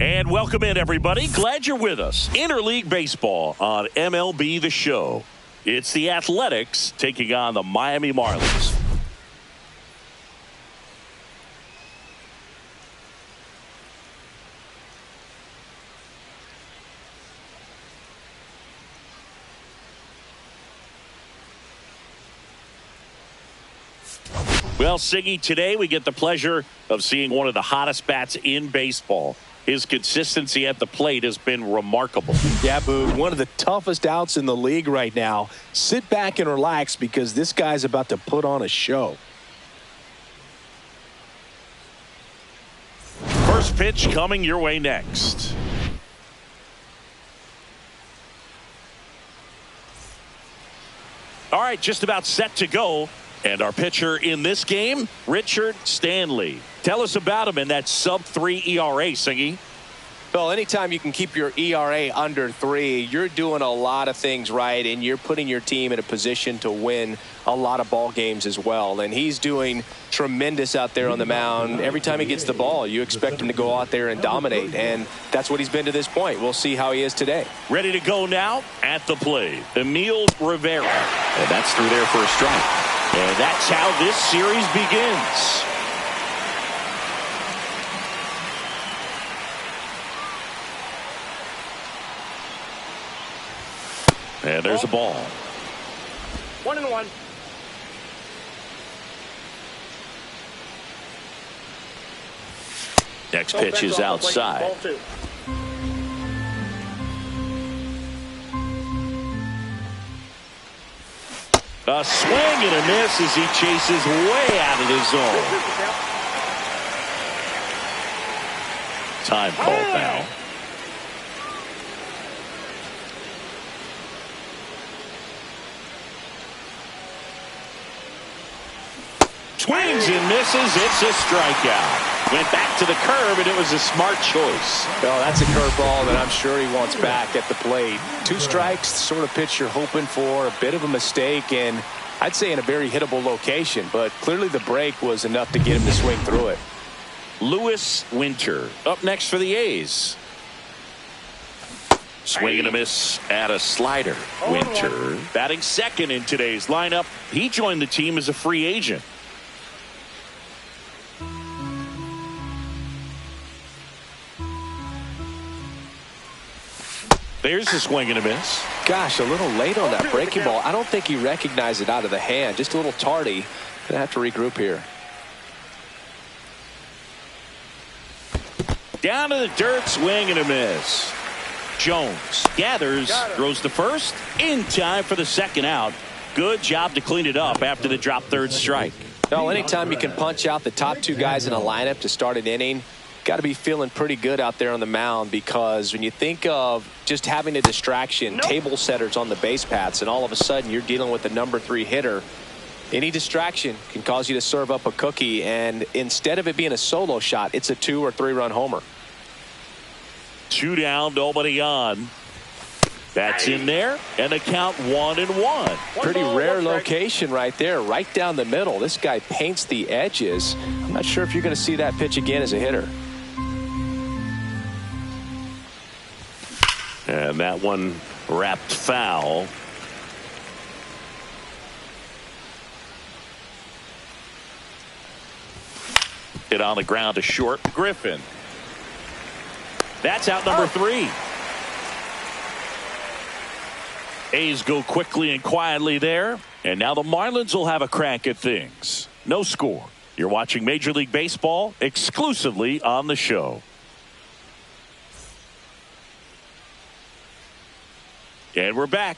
And welcome in, everybody. Glad you're with us. Interleague Baseball on MLB The Show. It's the Athletics taking on the Miami Marlins. Well, Siggy, today we get the pleasure of seeing one of the hottest bats in baseball. His consistency at the plate has been remarkable. Yeah, Boog, one of the toughest outs in the league right now. Sit back and relax because this guy's about to put on a show. First pitch coming your way next. All right, just about set to go. And our pitcher in this game, Richard Stanley. Tell us about him in that sub-3 ERA, Singy. Well, anytime you can keep your ERA under 3, you're doing a lot of things right, and you're putting your team in a position to win a lot of ball games as well. And he's doing tremendous out there on the mound. Every time he gets the ball, you expect him to go out there and dominate, and that's what he's been to this point. We'll see how he is today. Ready to go now at the plate, Emil Rivera. And that's through there for a strike. And that's how this series begins. And there's a ball. 1-1. Next pitch is outside. A swing and a miss as he chases way out of the zone. Time called now. Swings and misses. It's a strikeout. Went back to the curve, and it was a smart choice. Well, that's a curveball that I'm sure he wants back at the plate. 2 strikes, sort of pitch you're hoping for, a bit of a mistake, and I'd say in a very hittable location, but clearly the break was enough to get him to swing through it. Lewis Winter up next for the A's. Swing and a miss at a slider. Winter batting second in today's lineup. He joined the team as a free agent. There's a swing and a miss. Gosh, a little late on that breaking ball. I don't think he recognized it out of the hand. Just a little tardy. Gonna have to regroup here. Down to the dirt, swing and a miss. Jones gathers, throws the first, in time for the second out. Good job to clean it up after the drop third strike. Well, anytime you can punch out the top 2 guys in a lineup to start an inning, got to be feeling pretty good out there on the mound, because when you think of just having a distraction, table setters on the base paths, and all of a sudden you're dealing with the number 3 hitter, any distraction can cause you to serve up a cookie, and instead of it being a solo shot, it's a 2 or 3 run homer. 2 down, nobody on. That's in there, and the count 1-1. Pretty rare location right there, right down the middle. This guy paints the edges. I'm not sure if you're going to see that pitch again as a hitter. And that one wrapped foul. Hit on the ground to short. Griffin. That's out number 3. A's go quickly and quietly there. And now the Marlins will have a crack at things. No score. You're watching Major League Baseball exclusively on the show. And we're back.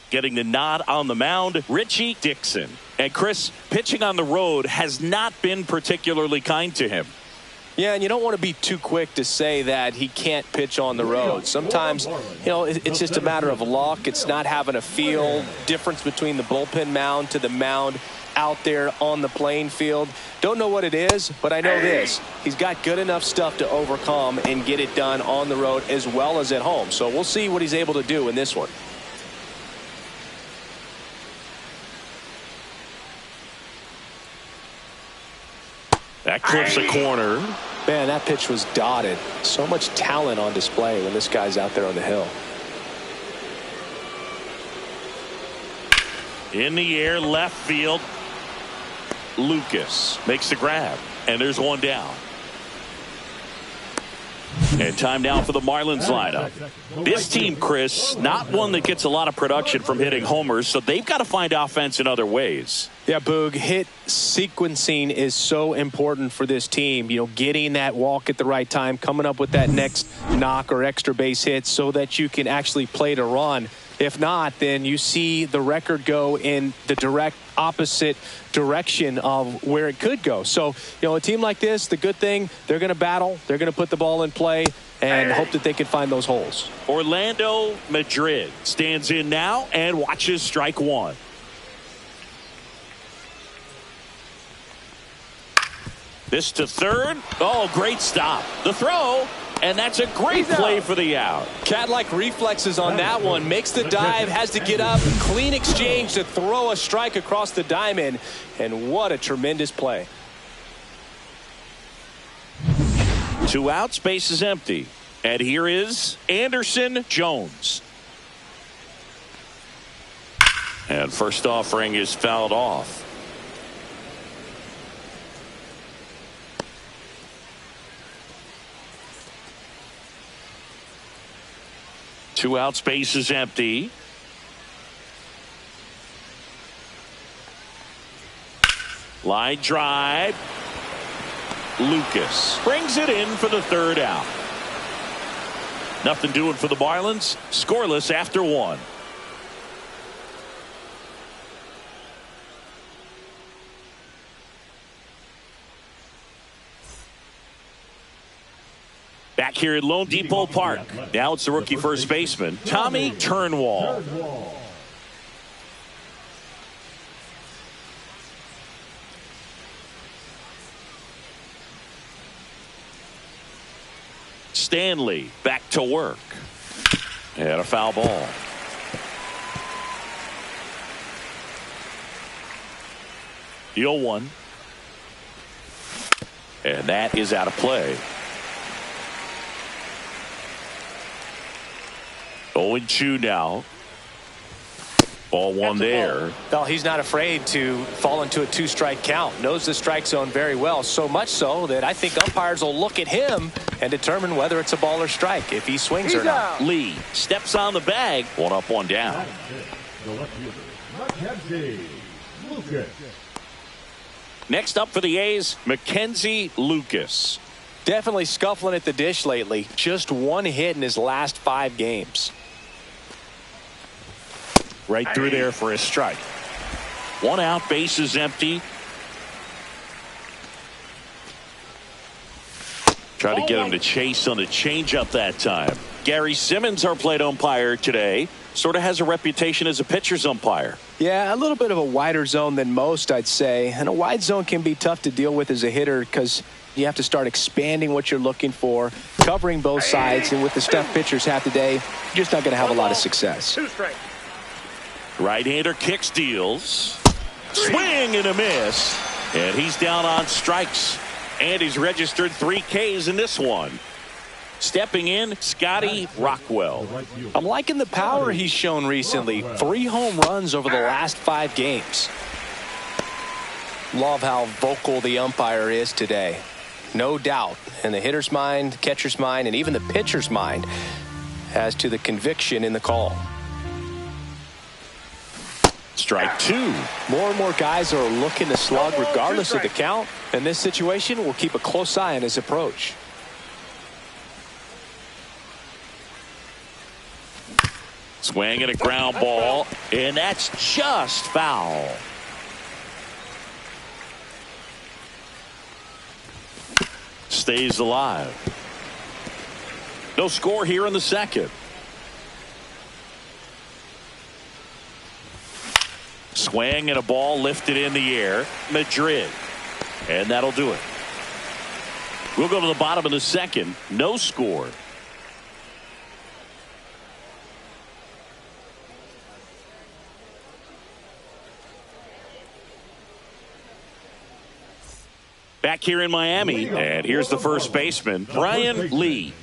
Getting the nod on the mound, Richie Dixon. And Chris, pitching on the road has not been particularly kind to him. Yeah, and you don't want to be too quick to say that he can't pitch on the road. Sometimes, it's just a matter of luck. It's not having a feel. Difference between the bullpen mound to the mound out there on the playing field. Don't know what it is, but I know this. He's got good enough stuff to overcome and get it done on the road as well as at home. So we'll see what he's able to do in this one. That clips a corner. Man, that pitch was dotted. So much talent on display when this guy's out there on the hill. In the air, left field. Lucas makes the grab, and there's one down. And time now for the Marlins lineup. This team, Chris, not one that gets a lot of production from hitting homers, so they've got to find offense in other ways. Yeah, Boog, hit sequencing is so important for this team. You know, getting that walk at the right time, coming up with that next knock or extra base hit so that you can actually play to run. If not, then you see the record go in the direct opposite direction of where it could go. So, you know, a team like this, the good thing, they're going to battle. They're going to put the ball in play and hope that they can find those holes. Orlando Madrid stands in now and watches strike one. This to third. Oh, great stop. The throw. And that's a great play for the out. Cat-like reflexes on that one. Makes the dive, has to get up. Clean exchange to throw a strike across the diamond. And what a tremendous play. 2 outs, base is empty. And here is Anderson Jones. And first offering is fouled off. Two outs, base is empty. Line drive. Lucas brings it in for the third out. Nothing doing for the Marlins. Scoreless after one. Back here at Lone Depot Park. Now it's the rookie first baseman, Tommy Turnwall. Stanley back to work. And a foul ball. The 0-1. And that is out of play. 0-2 now. Ball one there. Well, he's not afraid to fall into a 2-strike count. Knows the strike zone very well. So much so that I think umpires will look at him and determine whether it's a ball or strike, if he swings or not. Lee steps on the bag. 1 up, 1 down. Next up for the A's, Mackenzie Lucas. Definitely scuffling at the dish lately. Just 1 hit in his last 5 games. Right through there for a strike. 1 out, base is empty. Try to get him to chase on the changeup that time. Gary Simmons, our plate umpire today, sort of has a reputation as a pitcher's umpire. Yeah, a little bit of a wider zone than most, I'd say. And a wide zone can be tough to deal with as a hitter because you have to start expanding what you're looking for, covering both sides. And with the stuff pitchers have today, you're just not going to have a lot of success. 2 strikes. Right-hander kicks, deals. Swing and a miss. And he's down on strikes. And he's registered 3 Ks in this one. Stepping in, Scotty Rockwell. I'm liking the power he's shown recently. 3 home runs over the last 5 games. Love how vocal the umpire is today. No doubt in the hitter's mind, catcher's mind, and even the pitcher's mind as to the conviction in the call. Strike 2. More and more guys are looking to slug regardless of the count. In this situation, we'll keep a close eye on his approach. Swing and a ground ball, and that's just foul. Stays alive. No score here in the second. Swing and a ball lifted in the air. Madrid. And that'll do it. We'll go to the bottom of the second. No score. Back here in Miami, and here's the first baseman, Brian Lee.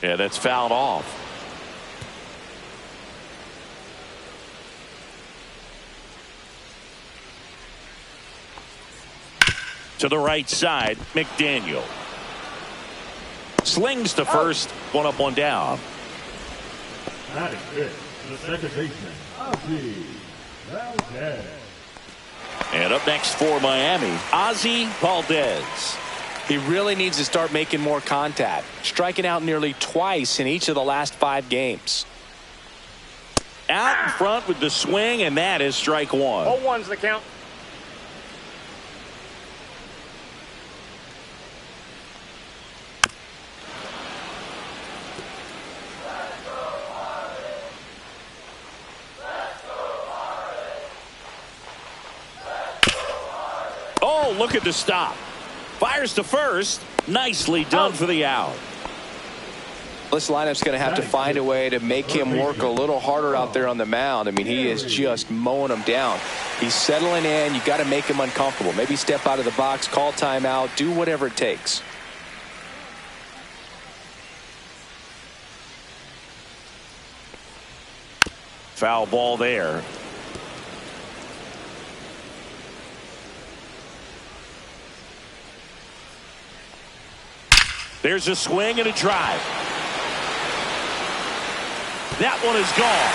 Yeah, that's fouled off. To the right side, McDaniel. Slings to first, one up, one down. That is it. The second baseman, Ozzie Valdez. And up next for Miami, Ozzie Valdez. He really needs to start making more contact, striking out nearly twice in each of the last 5 games. Out in front with the swing, and that is strike one. 0-1's the count. Oh, look at the stop. Fires to first. Nicely done for the out. This lineup's going to have to find a way to make him work a little harder out there on the mound. I mean, he is just mowing them down. He's settling in. You got to make him uncomfortable. Maybe step out of the box, call timeout, do whatever it takes. Foul ball there. There's a swing and a drive. That one is gone.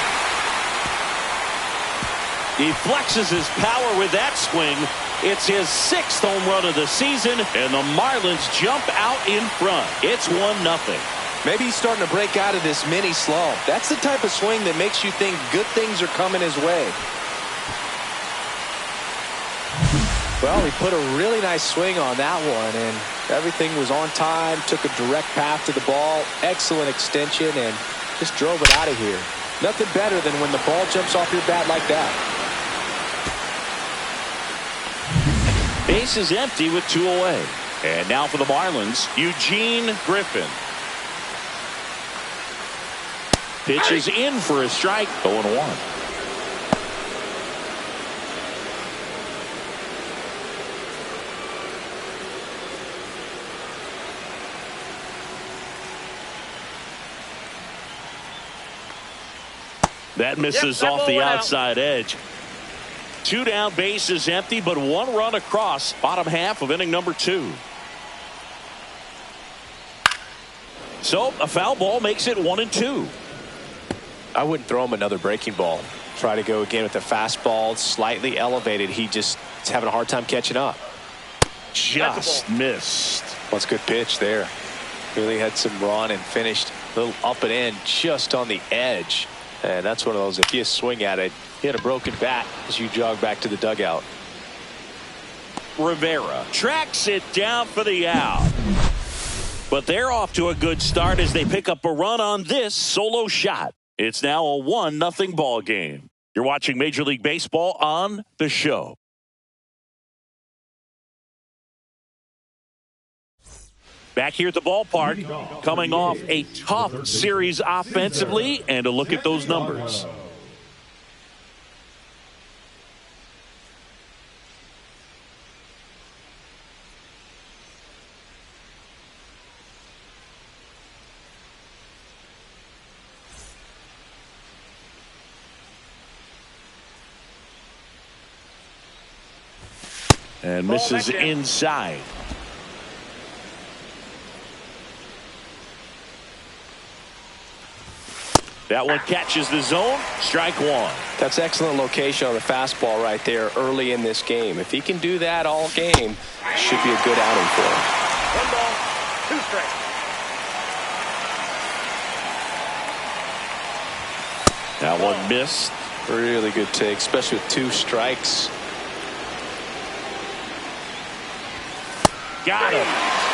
He flexes his power with that swing. It's his 6th home run of the season, and the Marlins jump out in front. It's 1-0. Maybe he's starting to break out of this mini slump. That's the type of swing that makes you think good things are coming his way. Well, he put a really nice swing on that one, and everything was on time, took a direct path to the ball, excellent extension, and just drove it out of here. Nothing better than when the ball jumps off your bat like that. Base is empty with 2 away. And now for the Marlins, Eugene Griffin. Pitch is in for a strike, 0-1. That misses off the outside edge. 2 down, base is empty, but 1 run across. Bottom half of inning number 2. So a foul ball makes it 1-2. I wouldn't throw him another breaking ball. Try to go again with the fastball, slightly elevated. He just is having a hard time catching up. Just missed. Well, it's a good pitch there. Really had some run and finished a little up and in just on the edge. And that's one of those, if you swing at it, you had a broken bat as you jog back to the dugout. Rivera tracks it down for the out. But they're off to a good start as they pick up a run on this solo shot. It's now a 1-0 ball game. You're watching Major League Baseball on The Show. Back here at the ballpark, coming off a tough series offensively, and a look at those numbers. And misses inside. That one catches the zone. Strike 1. That's excellent location on the fastball right there early in this game. If he can do that all game, should be a good outing for him. 1 ball, 2 strikes. That one missed. Really good take, especially with 2 strikes. Got him.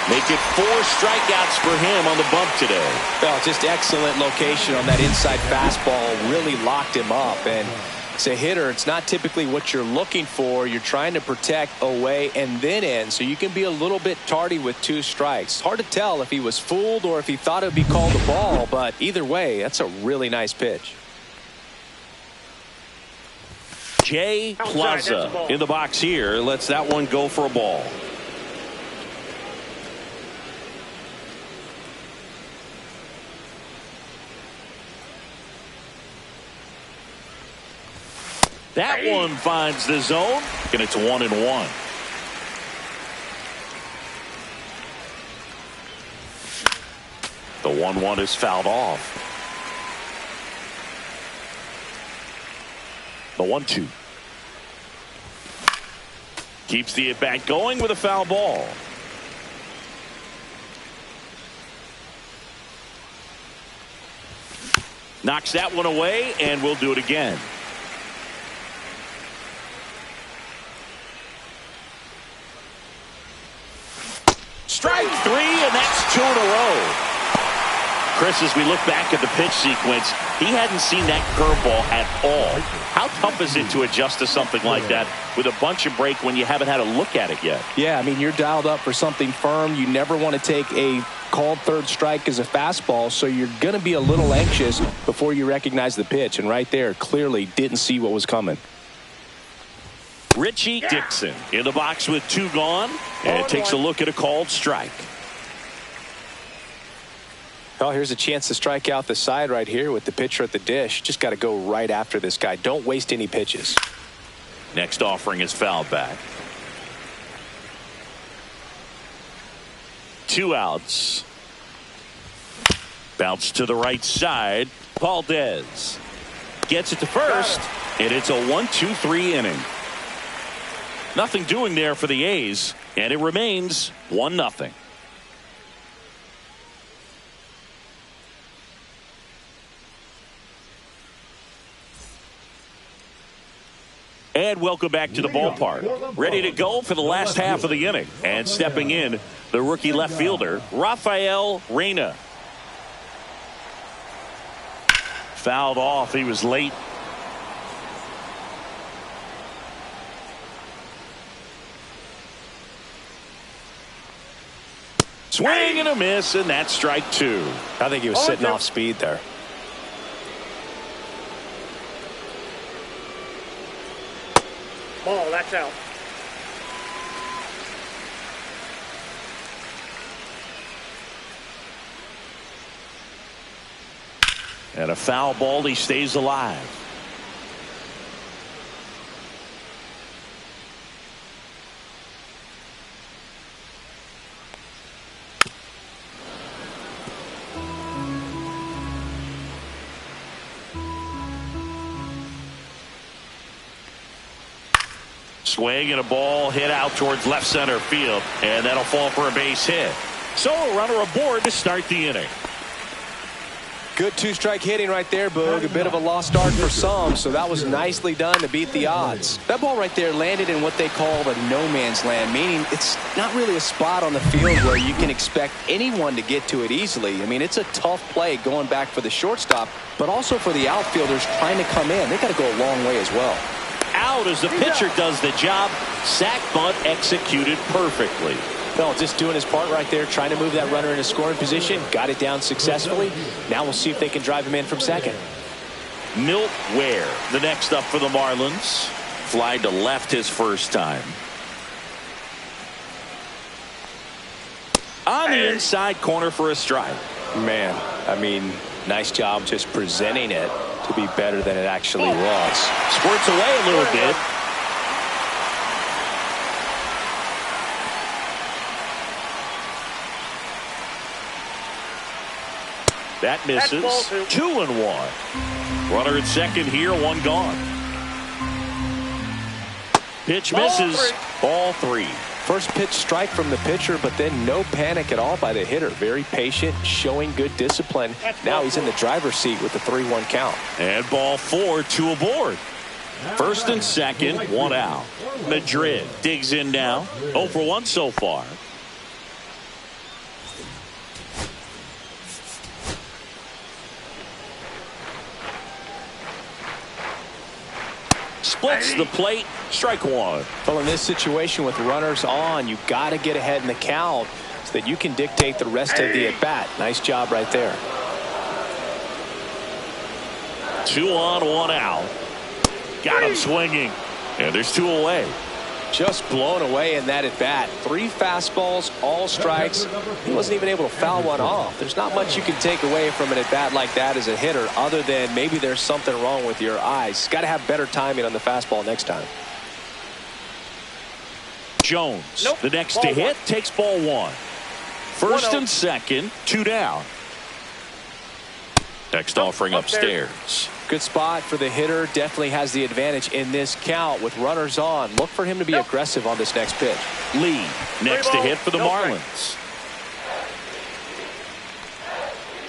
Make it 4 strikeouts for him on the bump today. Well, just excellent location on that inside fastball. Really locked him up. And As a hitter, it's not typically what you're looking for. You're trying to protect away and then in, so you can be a little bit tardy with 2 strikes. Hard to tell if he was fooled or if he thought it would be called a ball, but either way, that's a really nice pitch. Jay Plaza in the box here. Lets that one go for a ball. That one finds the zone, and it's 1-1. The 1-1 is fouled off. The 1-2. Keeps the at-bat going with a foul ball. Knocks that one away, and we'll do it again. Strike 3, and that's 2 in a row. Chris, as we look back at the pitch sequence, he hadn't seen that curveball at all. How tough is it to adjust to something like that with a bunch of break when you haven't had a look at it yet? Yeah, I mean, you're dialed up for something firm. You never want to take a called third strike as a fastball, so you're going to be a little anxious before you recognize the pitch. And right there, clearly didn't see what was coming. Richie Dixon in the box with 2 gone, and takes a look at a called strike. Oh, here's a chance to strike out the side right here with the pitcher at the dish. Just got to go right after this guy. Don't waste any pitches. Next offering is fouled back. 2 outs. Bounce to the right side. Valdez gets it to first, and it's a 1-2-3 inning. Nothing doing there for the A's, and it remains 1-0. And welcome back to the ballpark. Ready to go for the last half of the inning. And stepping in, the rookie left fielder, Rafael Reyna. Fouled off. He was late. Swing and a miss, and that's strike 2. I think he was sitting off speed there. Ball, that's out. And a foul ball, he stays alive. Swing and a ball hit out towards left center field, and that'll fall for a base hit. So a runner aboard to start the inning. Good 2-strike hitting right there, Boog. A bit of a lost start for some, so that was nicely done to beat the odds. That ball right there landed in what they call the no man's land, meaning it's not really a spot on the field where you can expect anyone to get to it easily. I mean, it's a tough play going back for the shortstop, but also for the outfielders trying to come in. They got to go a long way as well. Out as the pitcher does the job. Sack bunt executed perfectly. No, just doing his part right there, trying to move that runner in a scoring position. Got it down successfully. Now we'll see if they can drive him in from second. Milt Ware, the next up for the Marlins. Fly to left his first time. On the inside corner for a strike. Man, I mean, nice job just presenting it to be better than it actually was. Squirts away a little bit. That misses. 2-1. Runner at second here, 1 gone. Pitch misses. Ball 3. First pitch strike from the pitcher, but then no panic at all by the hitter. Very patient, showing good discipline. Now he's in the driver's seat with the 3-1 count. And ball 4, 2 aboard. First and second, 1 out. Madrid digs in now. 0 for 1 so far. splits the plate. Strike one. Well, in this situation with runners on, you got to get ahead in the count so that you can dictate the rest of the at-bat. Nice job right there. 2 on, 1 out. Got him swinging. And there's 2 away. Just blown away in that at-bat. 3 fastballs, all strikes. He wasn't even able to foul one off. There's not much you can take away from an at-bat like that as a hitter other than maybe there's something wrong with your eyes. Got to have better timing on the fastball next time. Jones, the next to hit, takes ball 1. First and second, 2 down. Next offering upstairs. Good spot for the hitter. Definitely has the advantage in this count with runners on. Look for him to be aggressive on this next pitch. Lee, next to hit for the Marlins.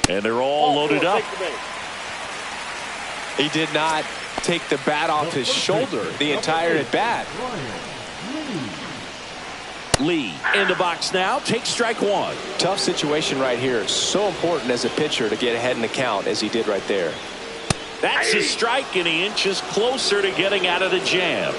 And they're all loaded up. He did not take the bat off his shoulder the entire at bat. Lee in the box now, takes strike 1. Tough situation right here. So important as a pitcher to get ahead in the count as he did right there. That's a strike, and he inches closer to getting out of the jam.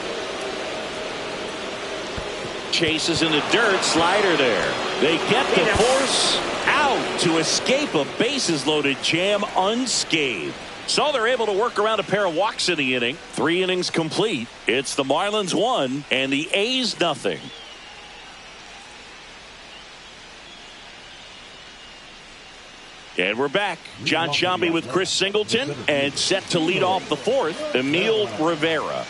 Chases in the dirt, slider there. They get the force out to escape a bases loaded jam unscathed. So they're able to work around a pair of walks in the inning. 3 innings complete. It's the Marlins 1 and the A's nothing. And we're back. John Sciambi with Chris Singleton, and set to lead off the 4th, Emil Rivera.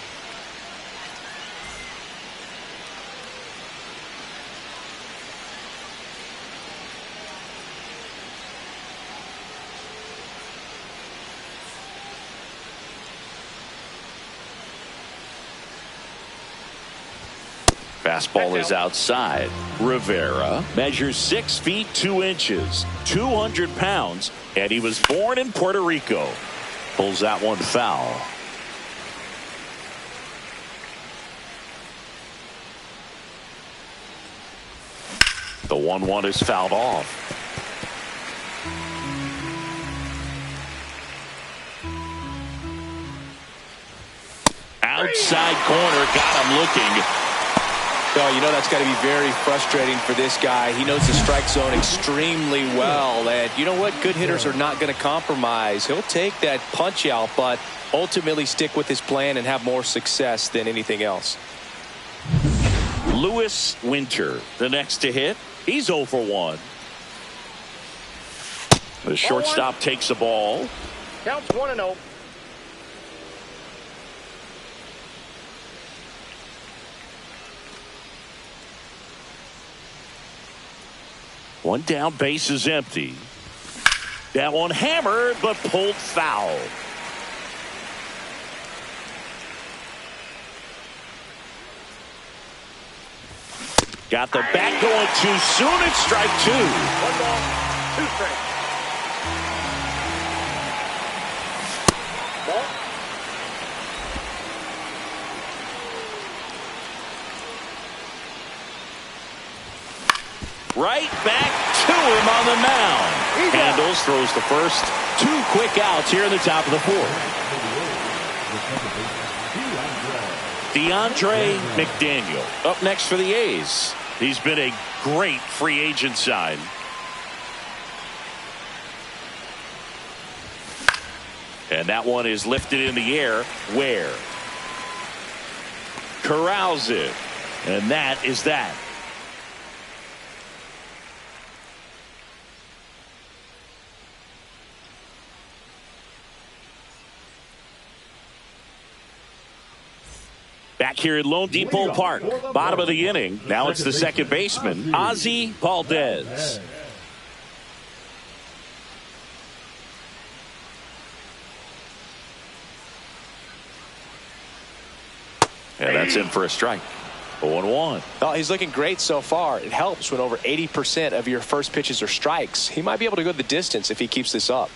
Fastball is outside. Rivera measures 6 feet 2 inches, 200 pounds, and he was born in Puerto Rico. Pulls that one foul. The 1-1 is fouled off. Outside corner, got him looking. Oh, you know that's got to be very frustrating for this guy. He knows the strike zone extremely well, and you know what? Good hitters are not going to compromise. He'll take that punch out, but ultimately stick with his plan and have more success than anything else. Lewis Winter, the next to hit. He's 0 for 1. The shortstop takes the ball. Counts 1-0. One down, base is empty. That one hammered, but pulled foul. Got the bat going too soon. It's strike 2. 1 ball, 2 strikes. Ball. Right back to him on the mound. Handles, throws the first. 2 quick outs here in the top of the 4th. DeAndre McDaniel up next for the A's. He's been a great free agent sign. And that one is lifted in the air. Where? Corrals it. And that is that. Back here at Lone Depot Park, bottom of the inning. Now it's the second baseman, Ozzie Valdez. And that's in for a strike. 0-1. Well, he's looking great so far. It helps when over 80% of your first pitches are strikes. He might be able to go the distance if he keeps this up.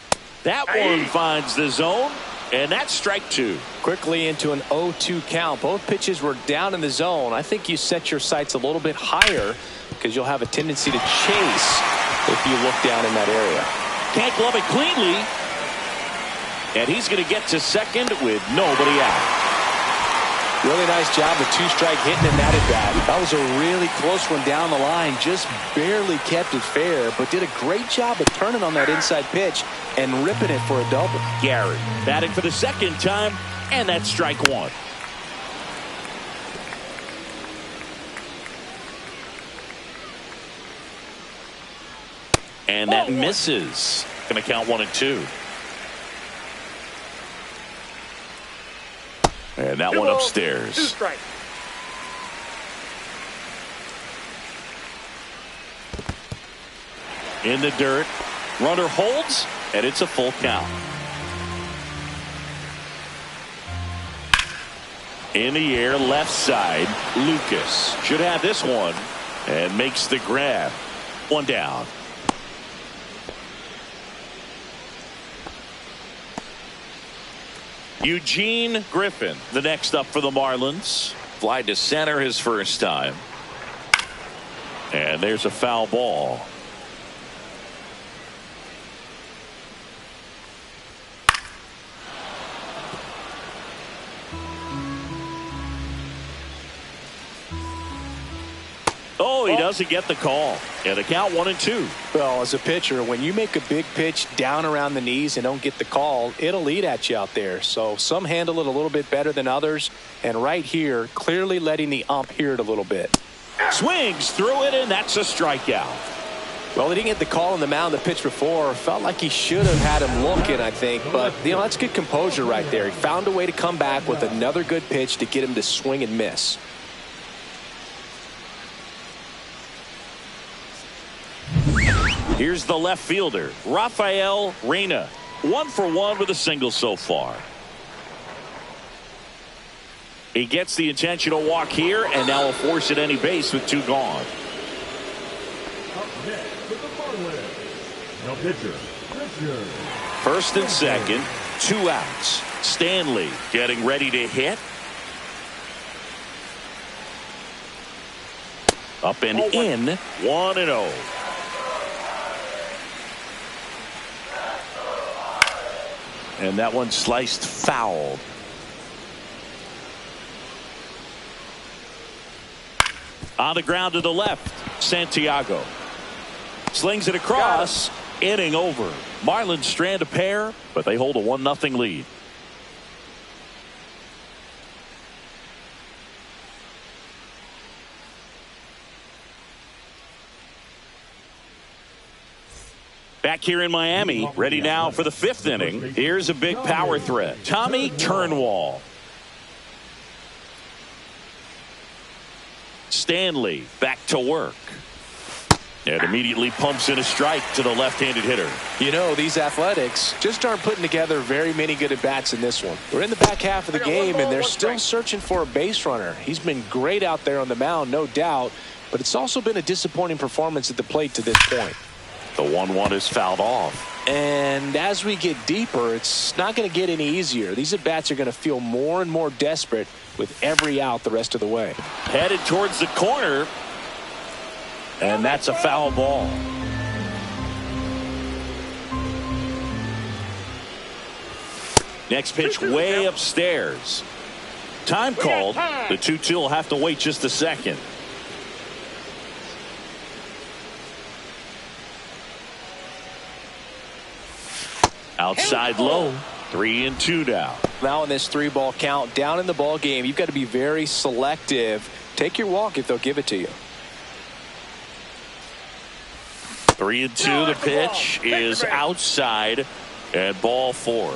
That one finds the zone, and that's strike 2. Quickly into an 0-2 count. Both pitches were down in the zone. I think you set your sights a little bit higher because you'll have a tendency to chase if you look down in that area. Can't glove it cleanly. And he's going to get to second with nobody out. Really nice job of two-strike hitting in that at bat. That was a really close one down the line. Just barely kept it fair, but did a great job of turning on that inside pitch and ripping it for a double. Gary batting for the second time, and that's strike one. And that misses. Going to count 1-2. And that one upstairs. 2 strikes. In the dirt. Runner holds, and it's a full count. In the air, left side. Lucas should have this one and makes the grab. One down. Eugene Griffin, the next up for the Marlins. Fly to center his first time. And there's a foul ball. Oh, he doesn't get the call. And the count 1-2. Well, as a pitcher, when you make a big pitch down around the knees and don't get the call, it'll eat at you out there. So some handle it a little bit better than others. And right here, clearly letting the ump hear it a little bit. Swings through it, and that's a strikeout. Well, he didn't get the call on the mound the pitch before. Felt like he should have had him looking, I think. But, that's good composure right there. He found a way to come back with another good pitch to get him to swing and miss. Here's the left fielder, Rafael Reyna. 1 for 1 with a single so far. He gets the intentional walk here, and now will force at any base with 2 gone. Up next for the Marlins, the pitcher, Richard. First and second, 2 outs. Stanley getting ready to hit. Up and in, 1-0. And that one sliced foul. On the ground to the left, Santiago. Slings it across, inning over. Marlins strand a pair, but they hold a 1-0 lead. Back here in Miami, ready now for the 5th inning. Here's a big power threat. Tommy Turnwall. Stanley back to work. And immediately pumps in a strike to the left-handed hitter. These Athletics just aren't putting together very many good at-bats in this one. We're in the back half of the game, and they're still searching for a base runner. He's been great out there on the mound, no doubt, but it's also been a disappointing performance at the plate to this point. The 1-1 is fouled off. And as we get deeper, it's not going to get any easier. These at-bats are going to feel more and more desperate with every out the rest of the way. Headed towards the corner. And that's a foul ball. Next pitch way upstairs. Time called. The 2-2 will have to wait just a second. Outside low. 3-2 now. Now in this 3-ball count, down in the ball game, you've got to be very selective. Take your walk if they'll give it to you. 3-2. The pitch is outside and ball 4.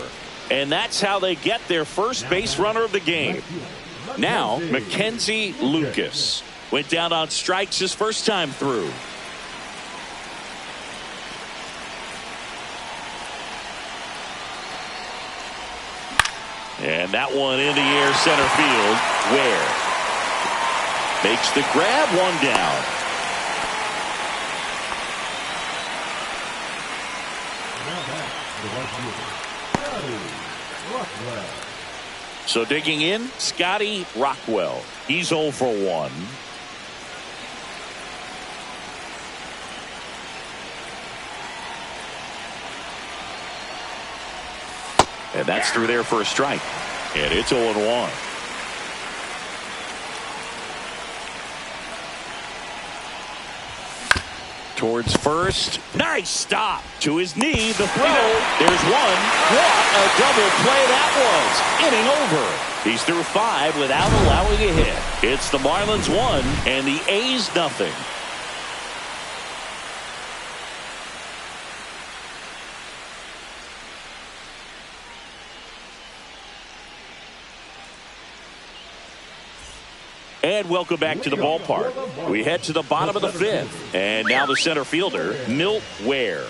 And that's how they get their first base runner of the game. Now Mackenzie Lucas went down on strikes his first time through. And that one in the air, center field. Ware makes the grab, 1 down. So digging in, Scotty Rockwell. He's 0 for 1. And that's through there for a strike. And it's 0-1. towards first. Nice stop. To his knee, the throw. There's one. What a double play that was. Inning over. He's through 5 without allowing a hit. It's the Marlins 1 and the A's nothing. And welcome back to the ballpark. We head to the bottom of the 5th. And now the center fielder, Milt Ware.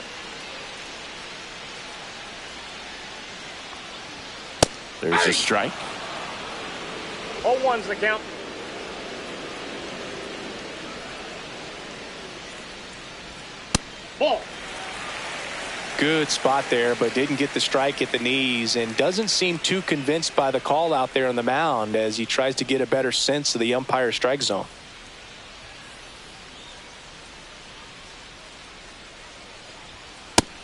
There's a strike. 0-1's the count. Ball. Good spot there, but didn't get the strike at the knees and doesn't seem too convinced by the call out there on the mound as he tries to get a better sense of the umpire strike zone.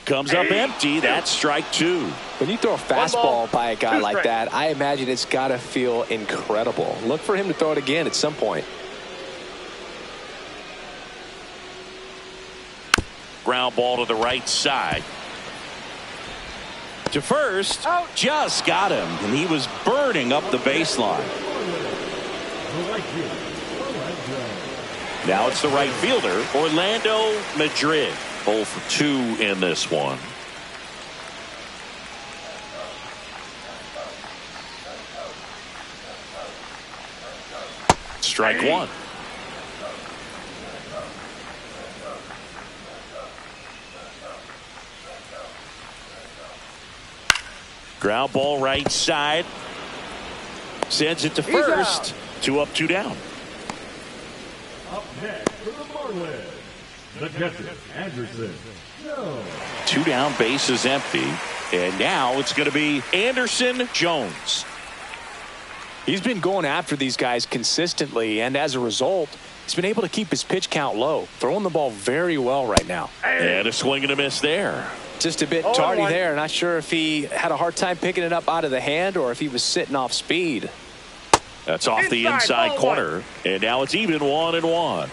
Comes up empty. That's strike 2. When you throw a fastball by a guy like that, I imagine it's got to feel incredible. Look for him to throw it again at some point. Ground ball to the right side. To first, just got him, and he was burning up the baseline. Now it's the right fielder, Orlando Madrid. 0 for 2 in this one. Strike 1. Ground ball right side. Sends it to first. 2 up, 2 down. Up next for the Marlins, the catcher, Anderson. 2 down, base is empty. And now it's going to be Anderson Jones. He's been going after these guys consistently, and as a result, he's been able to keep his pitch count low, throwing the ball very well right now. And a swing and a miss there. Just a bit tardy there. Not sure if he had a hard time picking it up out of the hand or if he was sitting off speed. That's off the inside corner. And now it's even 1-1.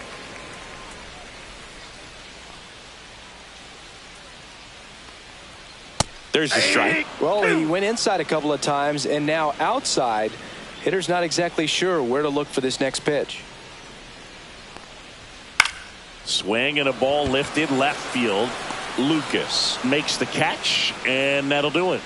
There's the strike. Well, he went inside a couple of times and now outside. Hitter's not exactly sure where to look for this next pitch. Swing and a ball lifted left field. Lucas makes the catch, and that'll do it.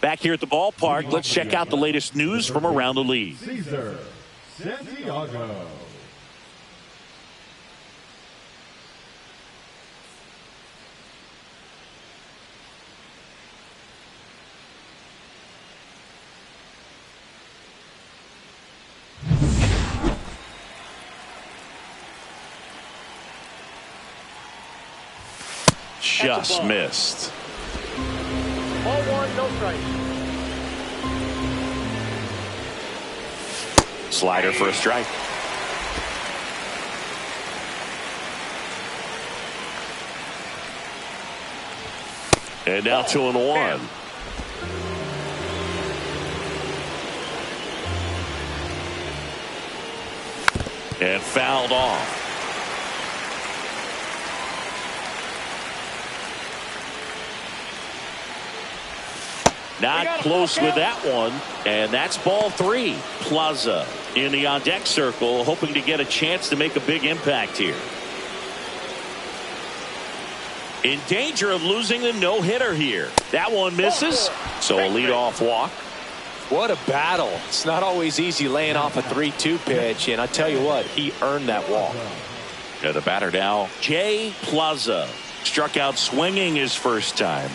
Back here at the ballpark, let's check out the latest news from around the league. Cesar Santiago. Just missed. 0-1, no strike. Slider for a strike. And now 2-1. And fouled off. Not close with that one, and that's ball 3. Plaza in the on-deck circle, hoping to get a chance to make a big impact here. In danger of losing the no-hitter here. That one misses, so a leadoff walk. What a battle. It's not always easy laying off a 3-2 pitch, and I tell you what, he earned that walk. Yeah, the batter now, Jay Plaza. Struck out swinging his first time.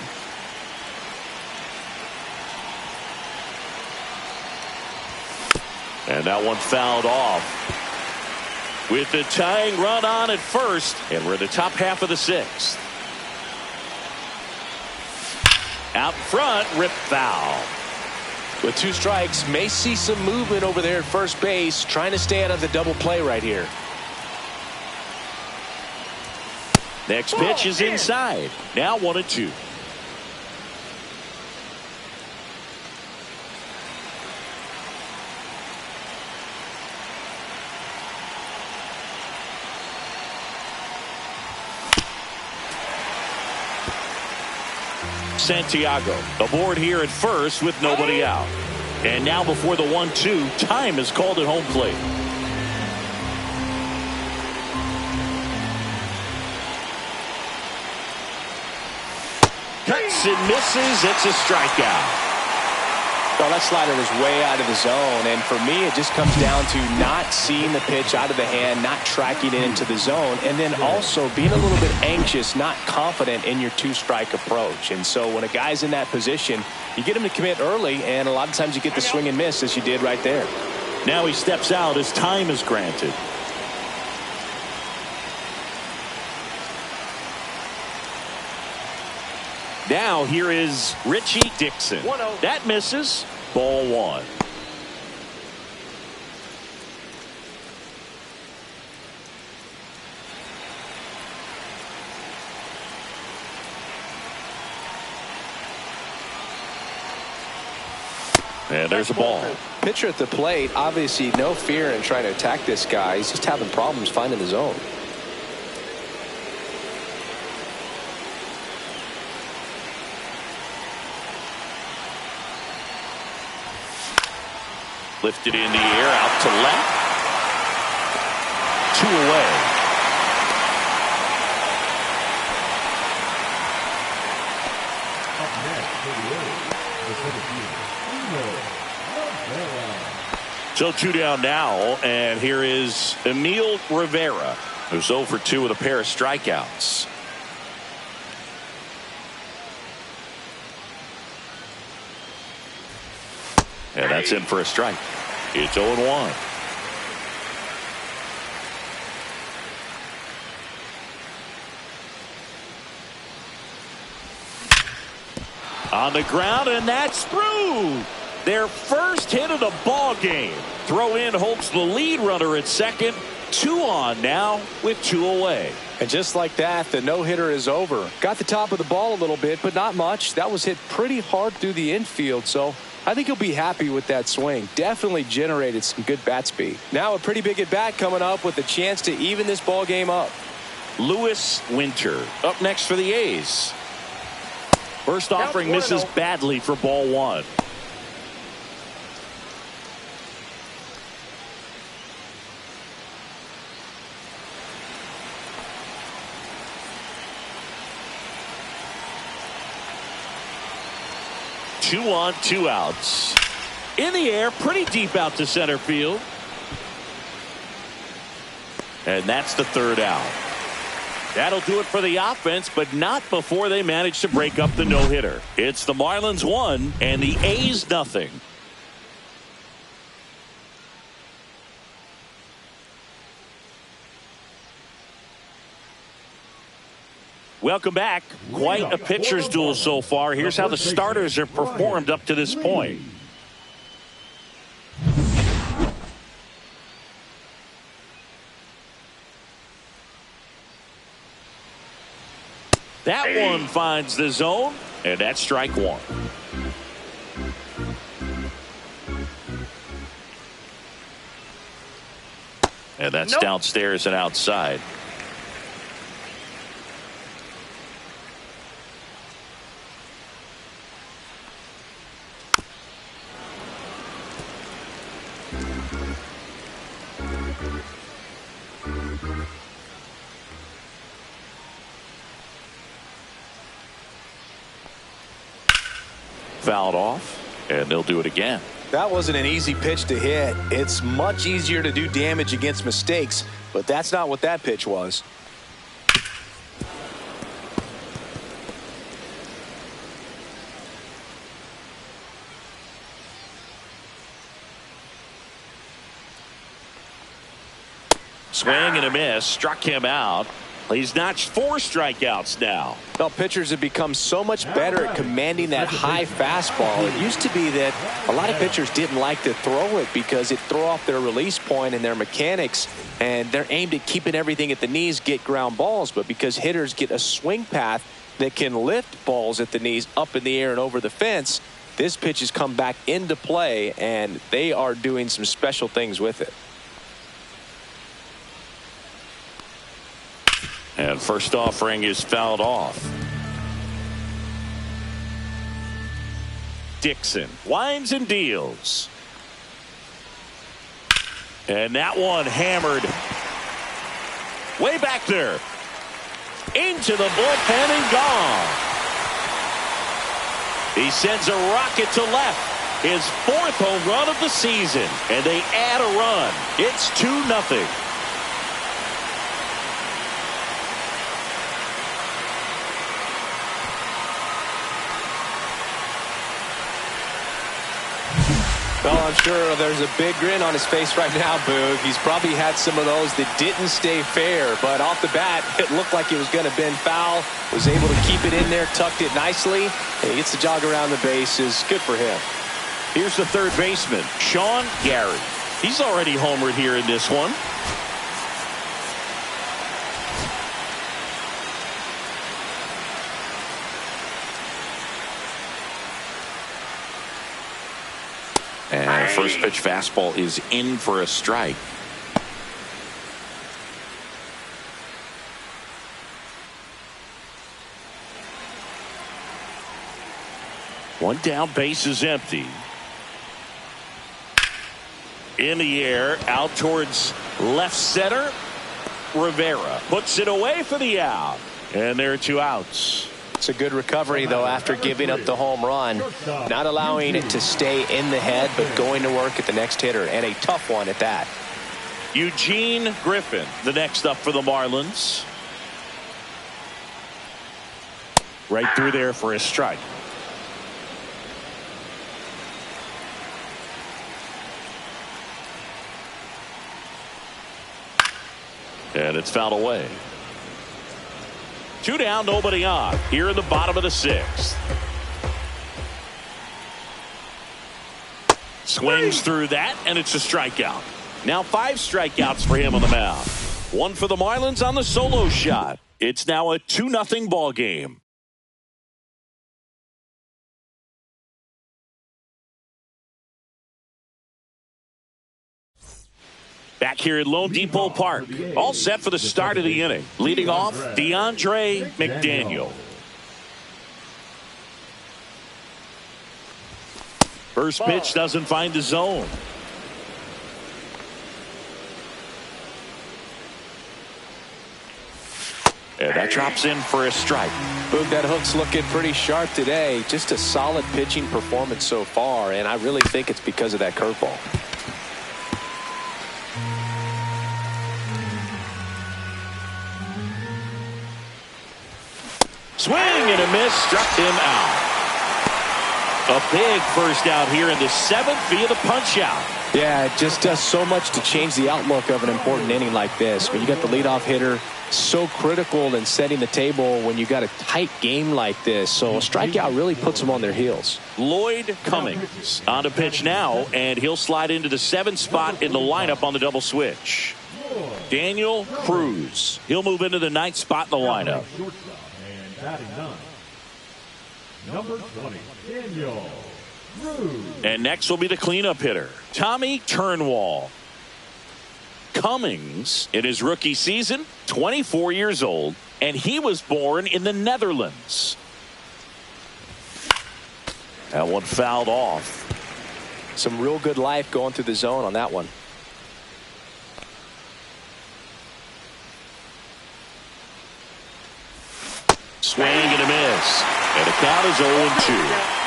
And that one fouled off. With the tying run on at first, and we're in the top half of the 6th. Out front, rip foul. With 2 strikes, may see some movement over there at first base, trying to stay out of the double play right here. Next pitch is inside. Now 1-2. Santiago aboard here at first with nobody out. And now before the 1-2, time is called at home plate. Cuts and misses. It's a strikeout. Well, that slider was way out of the zone, and for me it just comes down to not seeing the pitch out of the hand, not tracking it into the zone, and then also being a little bit anxious, not confident in your two-strike approach. And so when a guy's in that position, you get him to commit early, and a lot of times you get the swing and miss as you did right there. Now he steps out as time is granted. Now here is Richie Dixon. 1-0. That misses. Ball 1. And there's a ball. Pitcher at the plate, obviously no fear in trying to attack this guy. He's just having problems finding the zone. Lifted in the air, out to left. 2 away. Up next for the A's, the center fielder, Rivera. So 2 down now, and here is Emil Rivera, who's 0 for 2 with a pair of strikeouts. And that's in for a strike. It's 0-1. On the ground, and that's through. Their first hit of the ball game. Throw in holds the lead runner at second. 2 on now with 2 away. And just like that, the no-hitter is over. Got the top of the ball a little bit, but not much. That was hit pretty hard through the infield, so I think he'll be happy with that swing. Definitely generated some good bat speed. Now a pretty big at-bat coming up with a chance to even this ball game up. Lewis Winter up next for the A's. First offering misses badly for ball 1. Two on, 2 outs. In the air, pretty deep out to center field. And that's the 3rd out. That'll do it for the offense, but not before they manage to break up the no-hitter. It's the Marlins 1 and the A's 0. Welcome back. Quite a pitcher's duel so far. Here's how the starters have performed up to this point. That one finds the zone, and that's strike 1. And that's downstairs and outside. Fouled off, and they'll do it again. That wasn't an easy pitch to hit. It's much easier to do damage against mistakes, but that's not what that pitch was. Swing and a miss, struck him out. He's notched 4 strikeouts now. Well, pitchers have become so much better at commanding that high fastball. It used to be that a lot of pitchers didn't like to throw it because it threw off their release point and their mechanics, and they're aimed at keeping everything at the knees, get ground balls. But because hitters get a swing path that can lift balls at the knees up in the air and over the fence, this pitch has come back into play, and they are doing some special things with it. And first offering is fouled off. Dixon winds and deals. And that one hammered way back there. Into the bullpen and gone. He sends a rocket to left. His 4th home run of the season. And they add a run. It's 2-0. Well, I'm sure there's a big grin on his face right now, Boog. He's probably had some of those that didn't stay fair, but off the bat, it looked like it was going to bend foul. Was able to keep it in there, tucked it nicely, and he gets the jog around the bases. Good for him. Here's the third baseman, Sean Gary. He's already homered here in this one. And first pitch fastball is in for a strike. One down, base is empty. In the air, out towards left center. Rivera puts it away for the out. And there are 2 outs. It's a good recovery, though, after giving up the home run. Not allowing it to stay in the head, but going to work at the next hitter, and a tough one at that. Eugene Griffin, the next up for the Marlins. Right through there for a strike. And it's fouled away. 2 down, nobody on. Here in the bottom of the 6th. Swings through that, and it's a strikeout. Now 5 strikeouts for him on the mound. 1 for the Marlins on the solo shot. It's now a 2-0 ball game. Back here at Lone Depot Park, all set for the start of the inning. Leading off, DeAndre McDaniel. First pitch doesn't find the zone. And that drops in for a strike. Boog, that hook's looking pretty sharp today. Just a solid pitching performance so far, and I really think it's because of that curveball. Swing and a miss, struck him out. A big first out here in the 7th via the punch out. Yeah, it just does so much to change the outlook of an important inning like this. When you got the leadoff hitter, so critical in setting the table when you got a tight game like this. So a strikeout really puts them on their heels. Lloyd Cummings on to pitch now, and he'll slide into the 7th spot in the lineup on the double switch. Daniel Cruz, he'll move into the 9th spot in the lineup. Batting 9, number 20, Daniel Cruz. And next will be the cleanup hitter, Tommy Turnwall. Cummings, in his rookie season, 24 years old, and he was born in the Netherlands. That one fouled off. Some real good life going through the zone on that one. Swing and a miss. And the count is 0-2.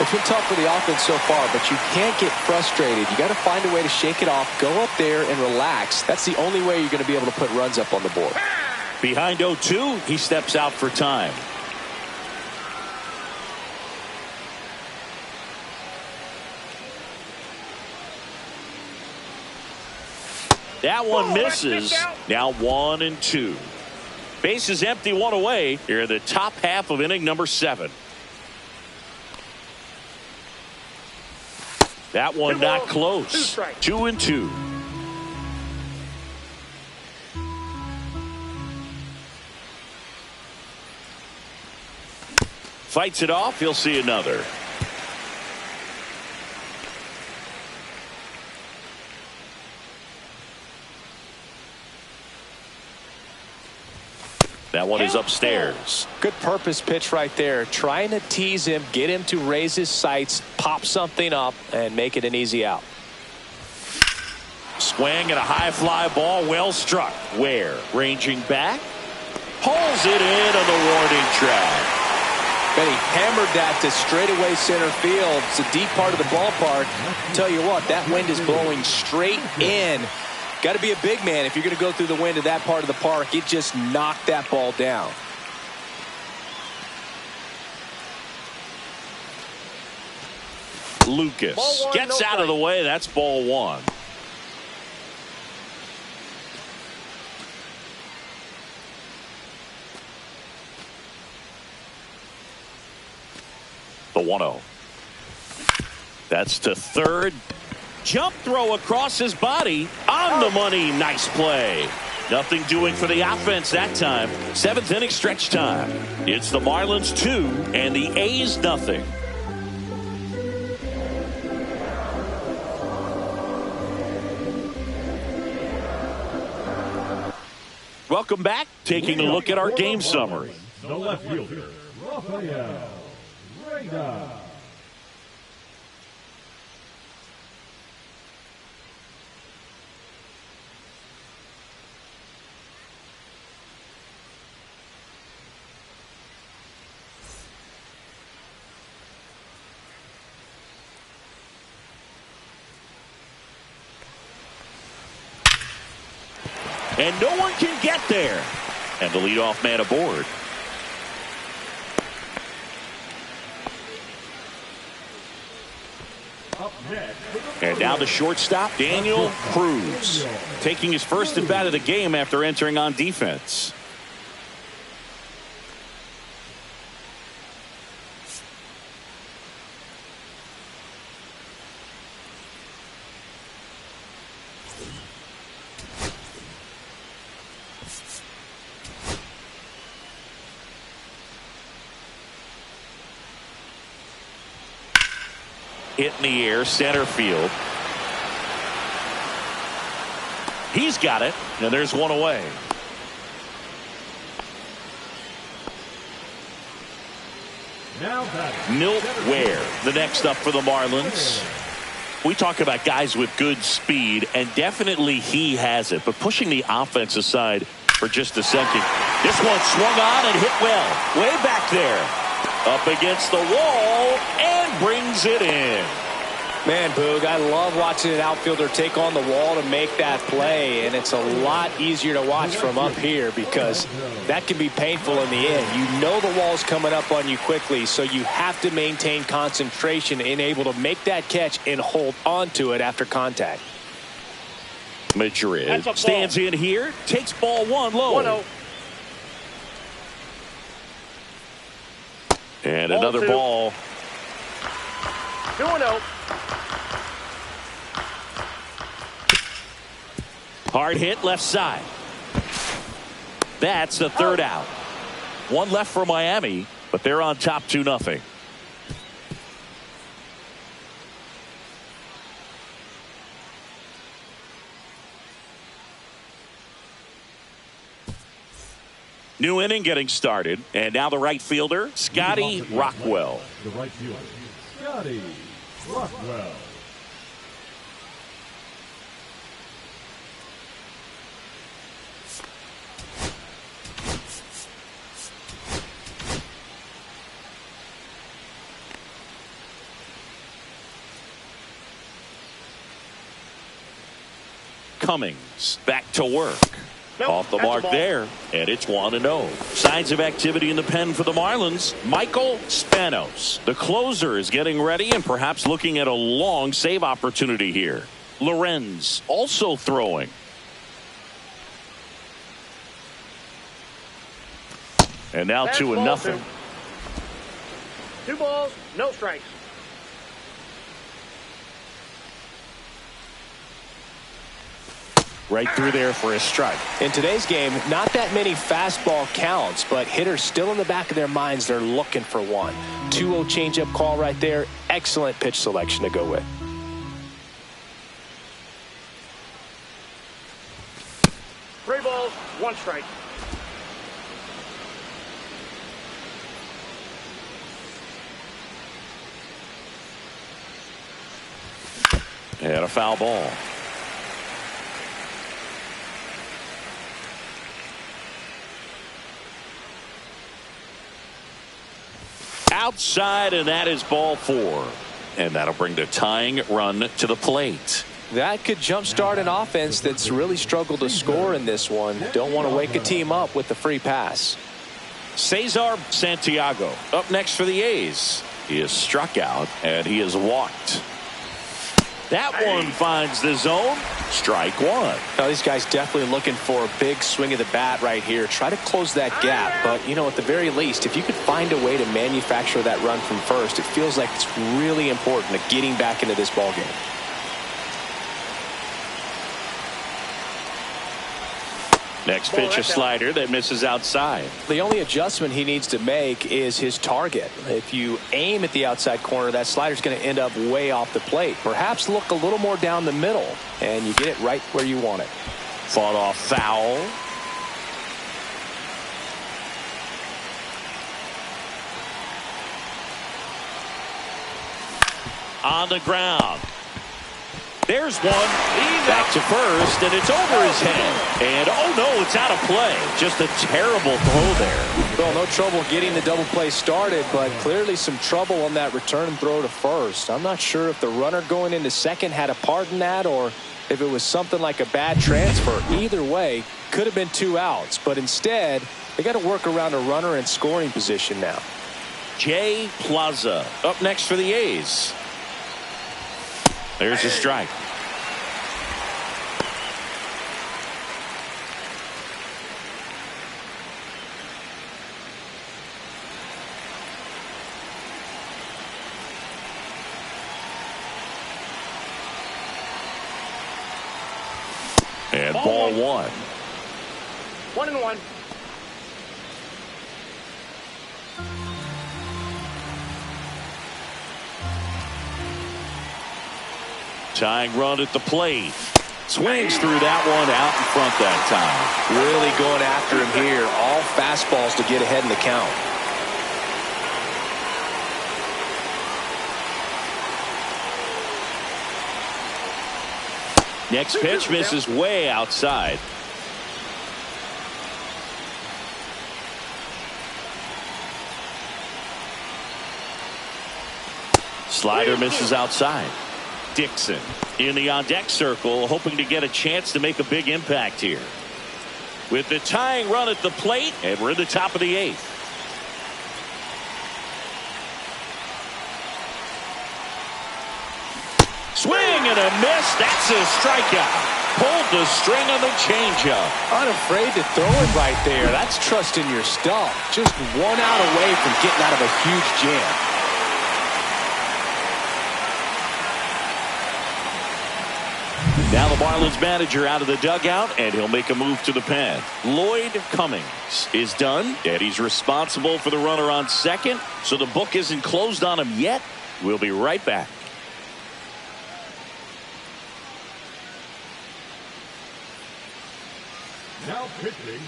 It's been tough for the offense so far, but you can't get frustrated. You got to find a way to shake it off, go up there and relax. That's the only way you're going to be able to put runs up on the board. Behind 0-2, he steps out for time. That one misses. Now 1-2. Base is empty, one away here in the top half of inning number 7. That one not close. 2-2. Fights it off. He'll see another. That one is upstairs. Good purpose pitch right there. Trying to tease him, get him to raise his sights, pop something up, and make it an easy out. Swing and a high fly ball, well struck. Where? Ranging back. Pulls it in on the warning track. Benny hammered that to straightaway center field. It's a deep part of the ballpark. Tell you what, that wind is blowing straight in. Got to be a big man if you're going to go through the wind of that part of the park. It just knocked that ball down. Lucas gets out of the way. That's ball 1. The 1-0. That's to third. Jump throw across his body. On the money. Nice play. Nothing doing for the offense that time. 7th inning stretch time. It's the Marlins 2 and the A's nothing. Welcome back. Taking a look at our game summary. The left fielder, Rafael Reyna. And no one can get there. And the leadoff man aboard. And now the shortstop, Daniel Cruz, taking his first at bat of the game after entering on defense. Hit in the air, center field. He's got it, and there's one away. Milt Ware, the next up for the Marlins. We talk about guys with good speed, and definitely he has it. But pushing the offense aside for just a second, this one swung on and hit well. Way back there. Up against the wall and brings it in. Man, Boog, I love watching an outfielder take on the wall to make that play, and it's a lot easier to watch from up here because that can be painful in the end. You know the wall's coming up on you quickly, so you have to maintain concentration and able to make that catch and hold on to it after contact. Madrid stands in here, takes ball 1 low. 1-0. And another ball. 2-0. Hard hit left side. That's the third out. One left for Miami, but they're on top 2-0. New inning getting started, and now the right fielder, Scotty Rockwell. The right fielder, Scotty Rockwell. Cummings back to work. Off the mark there, and it's 1-0. Signs of activity in the pen for the Marlins. Michael Spanos, the closer, is getting ready and perhaps looking at a long save opportunity here. Lorenz also throwing. And now That's 2-0. 2 balls, no strikes. Right through there for a strike. In today's game, not that many fastball counts, but hitters still in the back of their minds, they're looking for one. 2-0 changeup call right there. Excellent pitch selection to go with. Three balls, 1 strike. And a foul ball. Outside, and that is ball 4. And that'll bring the tying run to the plate. That could jumpstart an offense that's really struggled to score in this one. Don't want to wake a team up with the free pass. Cesar Santiago up next for the A's. He is struck out, and he is walked. That one finds the zone. Strike 1. Now, these guys definitely looking for a big swing of the bat right here. Try to close that gap. But, you know, at the very least, if you could find a way to manufacture that run from first, it feels like it's really important to getting back into this ballgame. Next pitch, a slider that misses outside. The only adjustment he needs to make is his target. If you aim at the outside corner, that slider's going to end up way off the plate. Perhaps look a little more down the middle, and you get it right where you want it. Fought off foul. On the ground. There's one. Back to first, and it's over his head. And, oh, no, it's out of play. Just a terrible throw there. Well, no trouble getting the double play started, but clearly some trouble on that return throw to first. I'm not sure if the runner going into second had a part in that or if it was something like a bad transfer. Either way, could have been 2 outs, but instead, they got to work around a runner in scoring position now. Jay Plaza up next for the A's. There's a strike. And ball 1. 1-1. Tying run at the plate. Swings through that one out in front that time. Really going after him here. All fastballs to get ahead in the count. Next pitch misses way outside. Slider misses outside. Dixon in the on-deck circle, hoping to get a chance to make a big impact here. With the tying run at the plate, and we're in the top of the 8th. Swing and a miss. That's a strikeout. Pulled the string on the changeup. Unafraid to throw it right there. That's trusting your stuff. Just 1 out away from getting out of a huge jam. Now the Marlins manager out of the dugout, and he'll make a move to the pen. Lloyd Cummings is done, and he's responsible for the runner on second, so the book isn't closed on him yet. We'll be right back.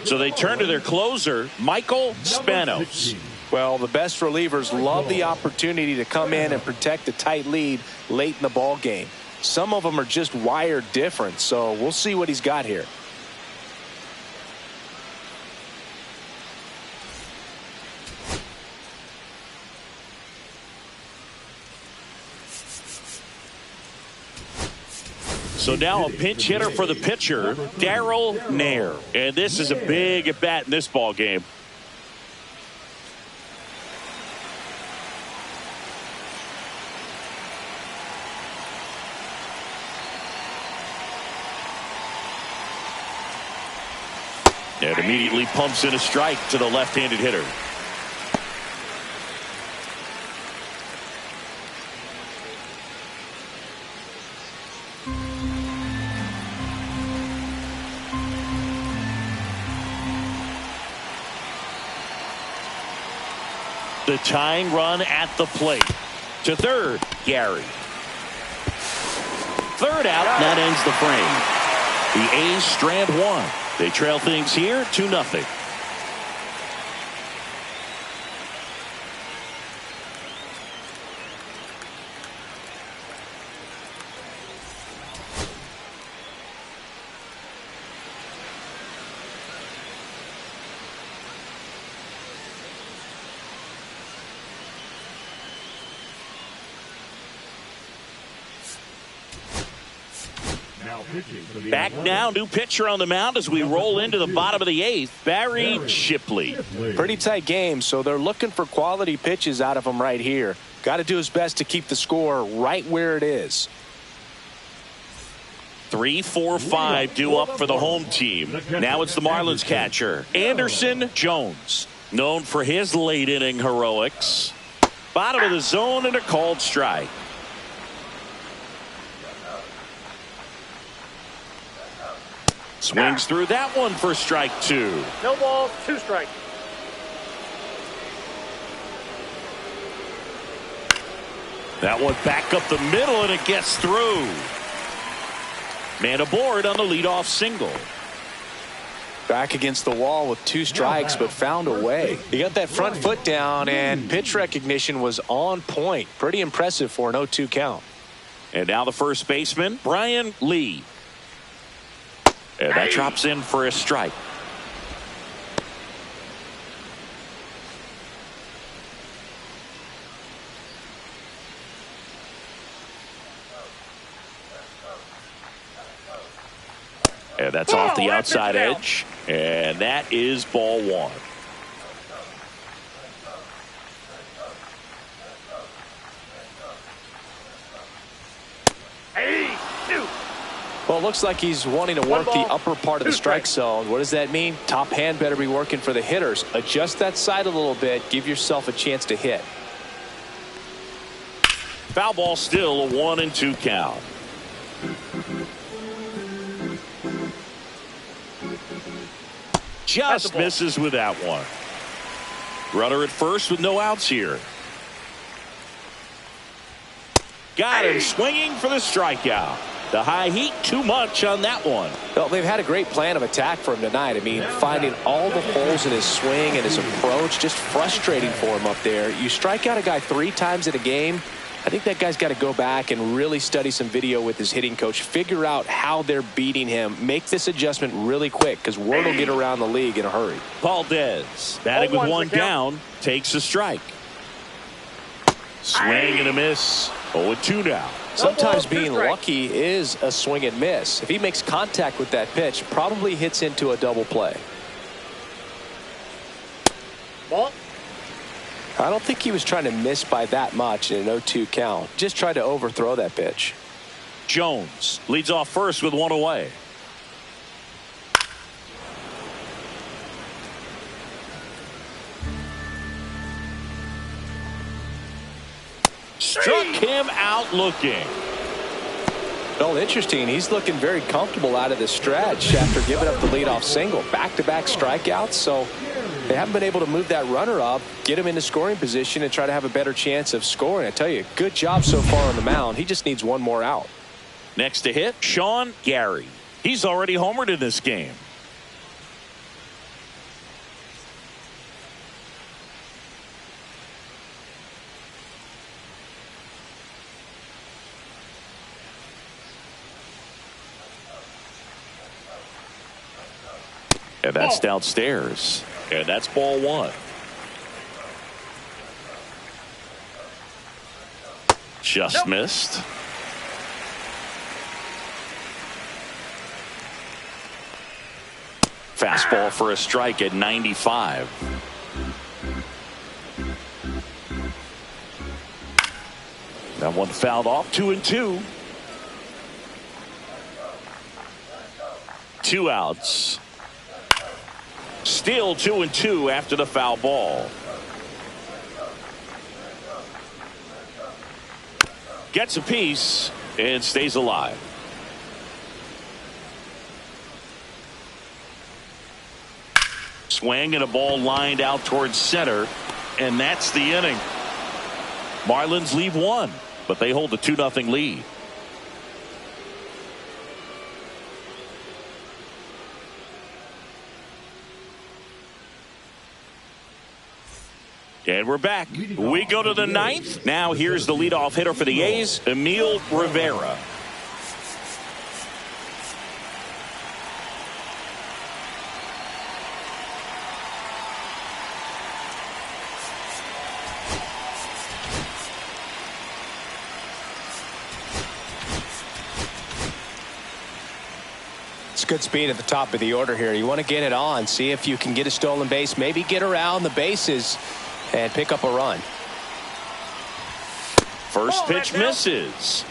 So they turn to their closer, Michael Spanos. Well, the best relievers love the opportunity to come in and protect a tight lead late in the ball game. Some of them are just wired different, so we'll see what he's got here. So now a pinch hitter for the pitcher, Darryl Nair. And this is a big at bat in this ball game. And immediately pumps in a strike to the left-handed hitter. The tying run at the plate. To third, Gary. Third out, that ends the frame. The A's strand one. They trail things here 2-0. Back now, new pitcher on the mound as we roll into the bottom of the eighth, Barry Shipley. Pretty tight game, so they're looking for quality pitches out of him right here. Got to do his best to keep the score right where it is. 3, 4, 5 due up for the home team. Now it's the Marlins catcher, Anderson Jones, known for his late inning heroics. Bottom of the zone and a called strike. Swings through that one for strike 2. No balls, 2 strikes. That one back up the middle and it gets through. Man aboard on the leadoff single. Back against the wall with 2 strikes, but found a way. He got that front foot down, and pitch recognition was on point. Pretty impressive for an 0-2 count. And now the first baseman, Brian Lee. And that drops in for a strike. And that's off the outside edge. And that is ball 1. Well, it looks like he's wanting to work the upper part of the strike zone. What does that mean? Top hand better be working for the hitters. Adjust that side a little bit. Give yourself a chance to hit. Foul ball, still a 1-2 count. Just misses with that one. Runner at first with no outs here. Got him swinging for the strikeout. The high heat, too much on that one. Well, they've had a great plan of attack for him tonight. I mean, finding all the holes in his swing and his approach, just frustrating for him up there. You strike out a guy 3 times in a game, I think that guy's got to go back and really study some video with his hitting coach, figure out how they're beating him, make this adjustment really quick, because word will get around the league in a hurry. Valdez, batting with 1 down, takes a strike. Swing and a miss. 0-2 now. Sometimes being lucky is a swing and miss. If he makes contact with that pitch, probably hits into a double play. Ball. I don't think he was trying to miss by that much in an 0-2 count. Just tried to overthrow that pitch. Jones leads off first with 1 away. Struck him out looking. Well, interesting. He's looking very comfortable out of the stretch after giving up the leadoff single. Back-to-back strikeouts, so they haven't been able to move that runner up, get him into scoring position, and try to have a better chance of scoring. I tell you, good job so far on the mound. He just needs 1 more out. Next to hit, Sean Gary. He's already homered in this game. And that's downstairs. And that's ball 1. Just missed. Fastball for a strike at 95. That one fouled off. 2-2. 2 outs. Still 2-2 after the foul ball. Gets a piece and stays alive. Swing and a ball lined out towards center, and that's the inning. Marlins leave one, but they hold a 2-0 lead. And we're back. We go to the ninth. Now here's the leadoff hitter for the A's, Emil Rivera. Good speed at the top of the order here. You want to get it on, see if you can get a stolen base, maybe get around the bases and pick up a run. First pitch misses.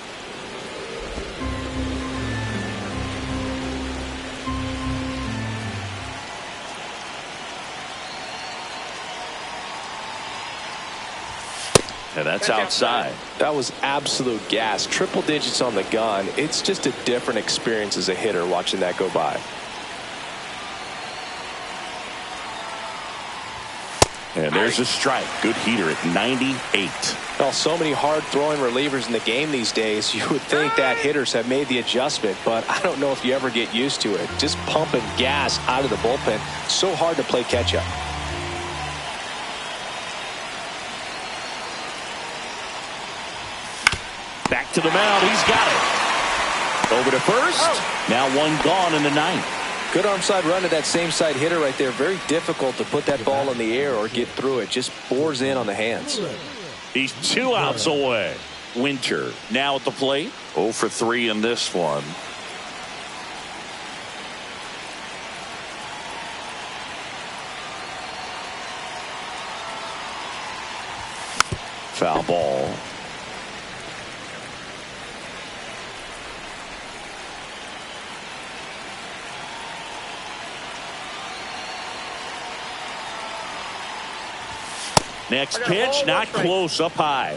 And that's outside. That was absolute gas. Triple digits on the gun. It's just a different experience as a hitter watching that go by. And there's a strike. Good heater at 98. Well, so many hard-throwing relievers in the game these days, you would think that hitters have made the adjustment, but I don't know if you ever get used to it. Just pumping gas out of the bullpen. So hard to play catch-up. Back to the mound. He's got it. Over to first. Now one gone in the ninth. Good arm side run to that same side hitter right there. Very difficult to put that ball in the air or get through it. Just bores in on the hands. He's 2 outs away. Winter now at the plate. 0 for 3 in this one. Foul ball. Next pitch, not close, up high.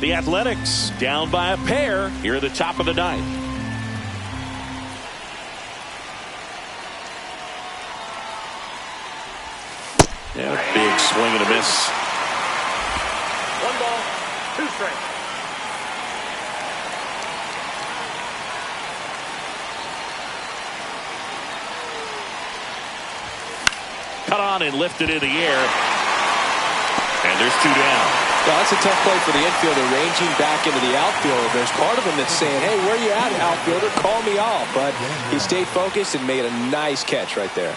The Athletics down by a pair here at the top of the ninth. And a big swing and a miss. 1 ball, 2 strikes. Cut on and lifted in the air. And there's 2 down. Well, that's a tough play for the infielder, ranging back into the outfield. There's part of him that's saying, hey, where you at, outfielder? Call me off. But he stayed focused and made a nice catch right there.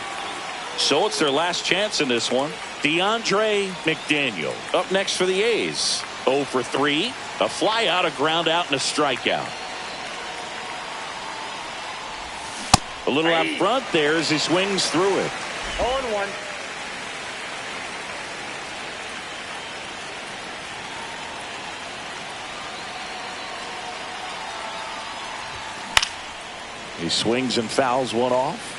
So it's their last chance in this one. DeAndre McDaniel up next for the A's. 0 for 3. A fly out, a ground out, and a strikeout. A little out front there as he swings through it. 0-1. He swings and fouls one off.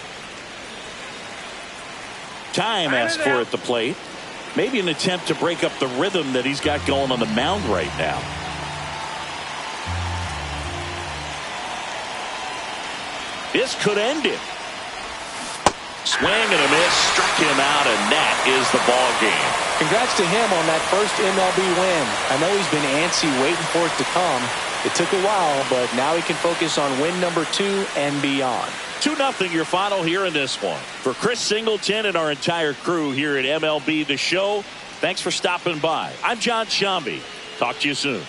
Time asked for at the plate. Maybe an attempt to break up the rhythm that he's got going on the mound right now. This could end it. Swing and a miss, struck him out, and that is the ball game. Congrats to him on that first MLB win. I know he's been antsy waiting for it to come. It took a while, but now he can focus on win number 2 and beyond. 2-0 your final here in this one. For Chris Singleton and our entire crew here at MLB The Show, thanks for stopping by. I'm John Shambi. Talk to you soon.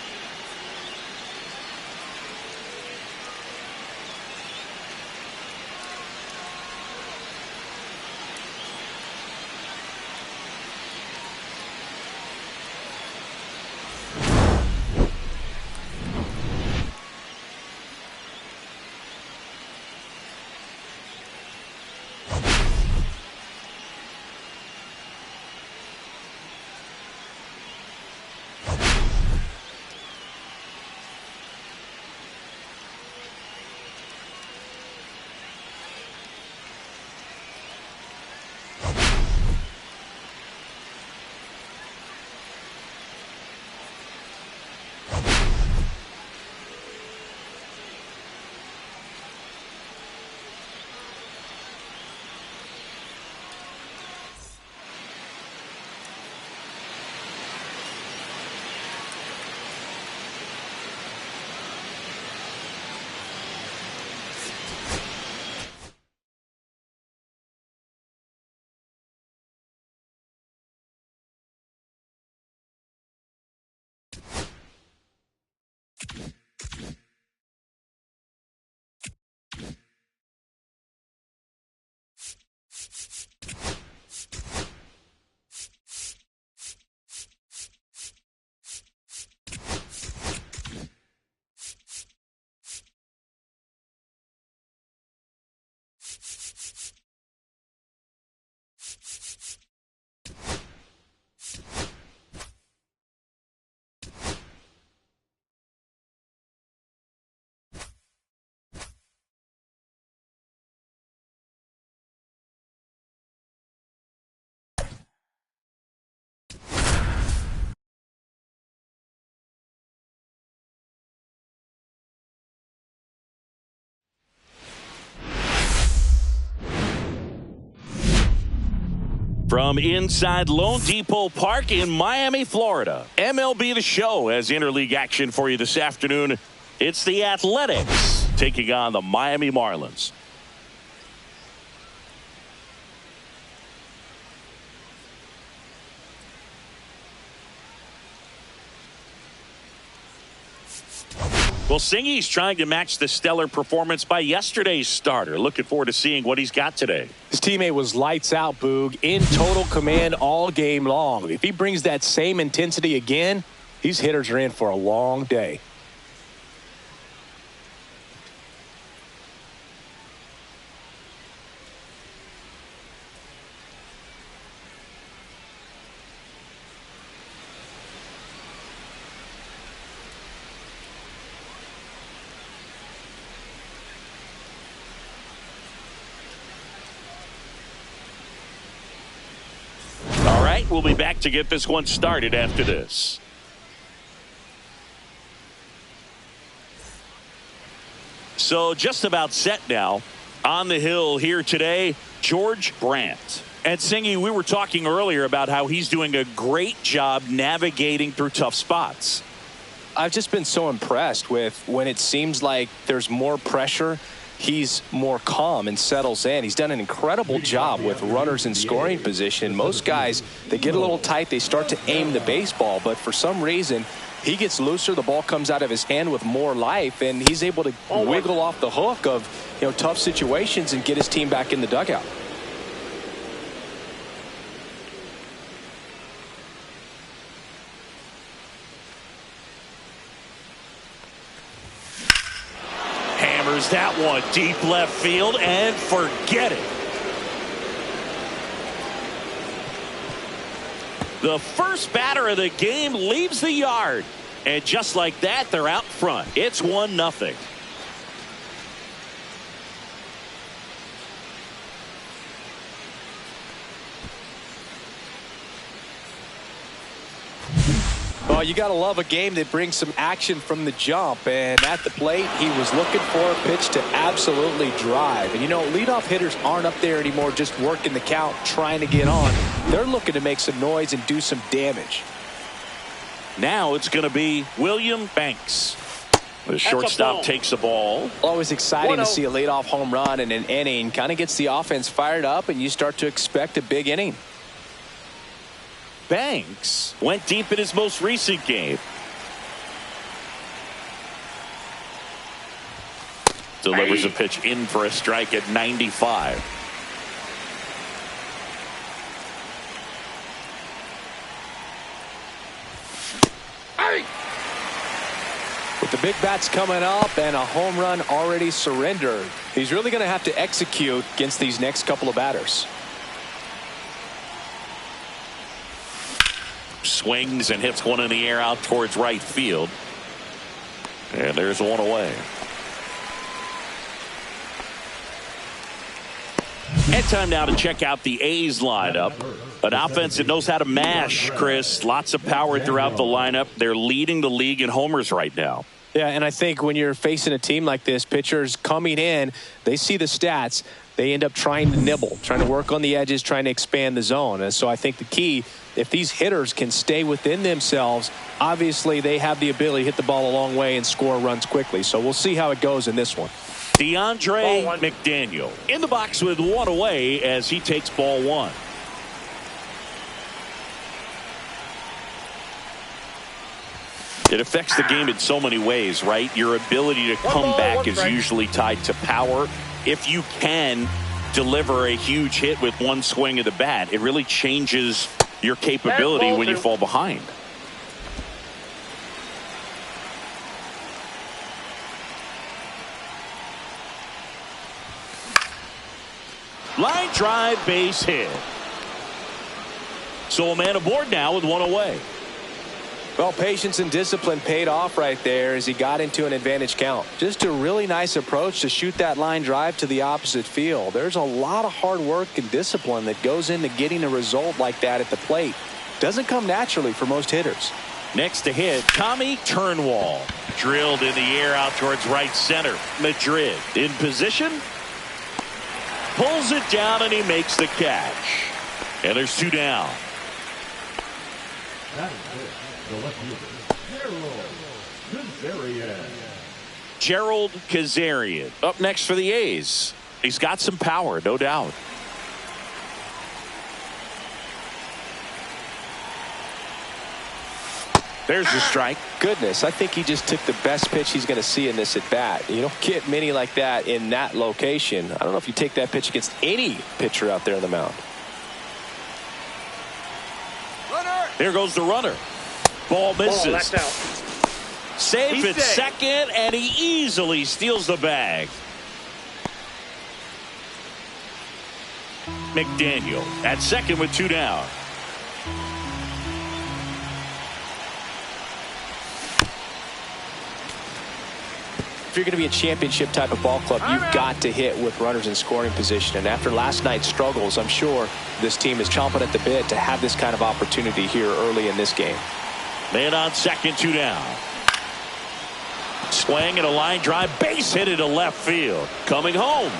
From inside Lone Depot Park in Miami, Florida, MLB The Show has interleague action for you this afternoon. It's the Athletics taking on the Miami Marlins. Well, Singy's trying to match the stellar performance by yesterday's starter. Looking forward to seeing what he's got today. His teammate was lights out, Boog, in total command all game long. If he brings that same intensity again, these hitters are in for a long day. We'll be back to get this one started after this. So just about set now. On the hill here today, George Brant. And Singy, we were talking earlier about how he's doing a great job navigating through tough spots. I've just been so impressed with when it seems like there's more pressure, he's more calm and settles in. He's done an incredible job with runners in scoring position. Most guys, they get a little tight, they start to aim the baseball, but for some reason, he gets looser, the ball comes out of his hand with more life, and he's able to wiggle off the hook of tough situations and get his team back in the dugout. That one deep left field and forget it. The first batter of the game leaves the yard, and just like that, they're out front. It's 1-0. Well, you got to love a game that brings some action from the jump. And at the plate, he was looking for a pitch to absolutely drive. And, leadoff hitters aren't up there anymore just working the count, trying to get on. They're looking to make some noise and do some damage. Now it's going to be William Banks. The shortstop takes the ball. Always exciting to see a leadoff home run in an inning. Kind of gets the offense fired up, and you start to expect a big inning. Banks went deep in his most recent game. Delivers a pitch in for a strike at 95. With the big bats coming up and a home run already surrendered, he's really going to have to execute against these next couple of batters. Swings and hits one in the air out towards right field. And there's one away. And time now to check out the A's lineup. An offense that knows how to mash, Chris. Lots of power throughout the lineup. They're leading the league in homers right now. Yeah, and I think when you're facing a team like this, pitchers coming in, they see the stats. They end up trying to nibble, trying to work on the edges, trying to expand the zone. And so I think the key, if these hitters can stay within themselves, obviously they have the ability to hit the ball a long way and score runs quickly. So we'll see how it goes in this one. DeAndre McDaniel in the box with one away as he takes ball one. It affects the game in so many ways, right? Your ability to come back is usually tied to power. If you can deliver a huge hit with one swing of the bat, it really changes your capability when you fall behind. Line drive, base hit. So a man aboard now with one away. Well, patience and discipline paid off right there as he got into an advantage count. Just a really nice approach to shoot that line drive to the opposite field. There's a lot of hard work and discipline that goes into getting a result like that at the plate. Doesn't come naturally for most hitters. Next to hit, Tommy Turnwall. Drilled in the air out towards right center. Madrid in position. Pulls it down and he makes the catch. And there's 2 down. That is it. The left fielder, Gerald Kazarian up next for the A's. He's got some power, no doubt. There's the strike. Goodness, I think he just took the best pitch he's going to see in this at bat. You don't get many like that in that location. I don't know if you take that pitch against any pitcher out there on the mound. There goes the runner. Ball misses. That's out. Safe He's at safe. second, and he easily steals the bag. McDaniel at second with 2 down. If you're going to be a championship type of ball club, you've got to hit with runners in scoring position. And after last night's struggles, I'm sure this team is chomping at the bit to have this kind of opportunity here early in this game. Man on second, 2 down. Swing and a line drive, base hit into left field. Coming home.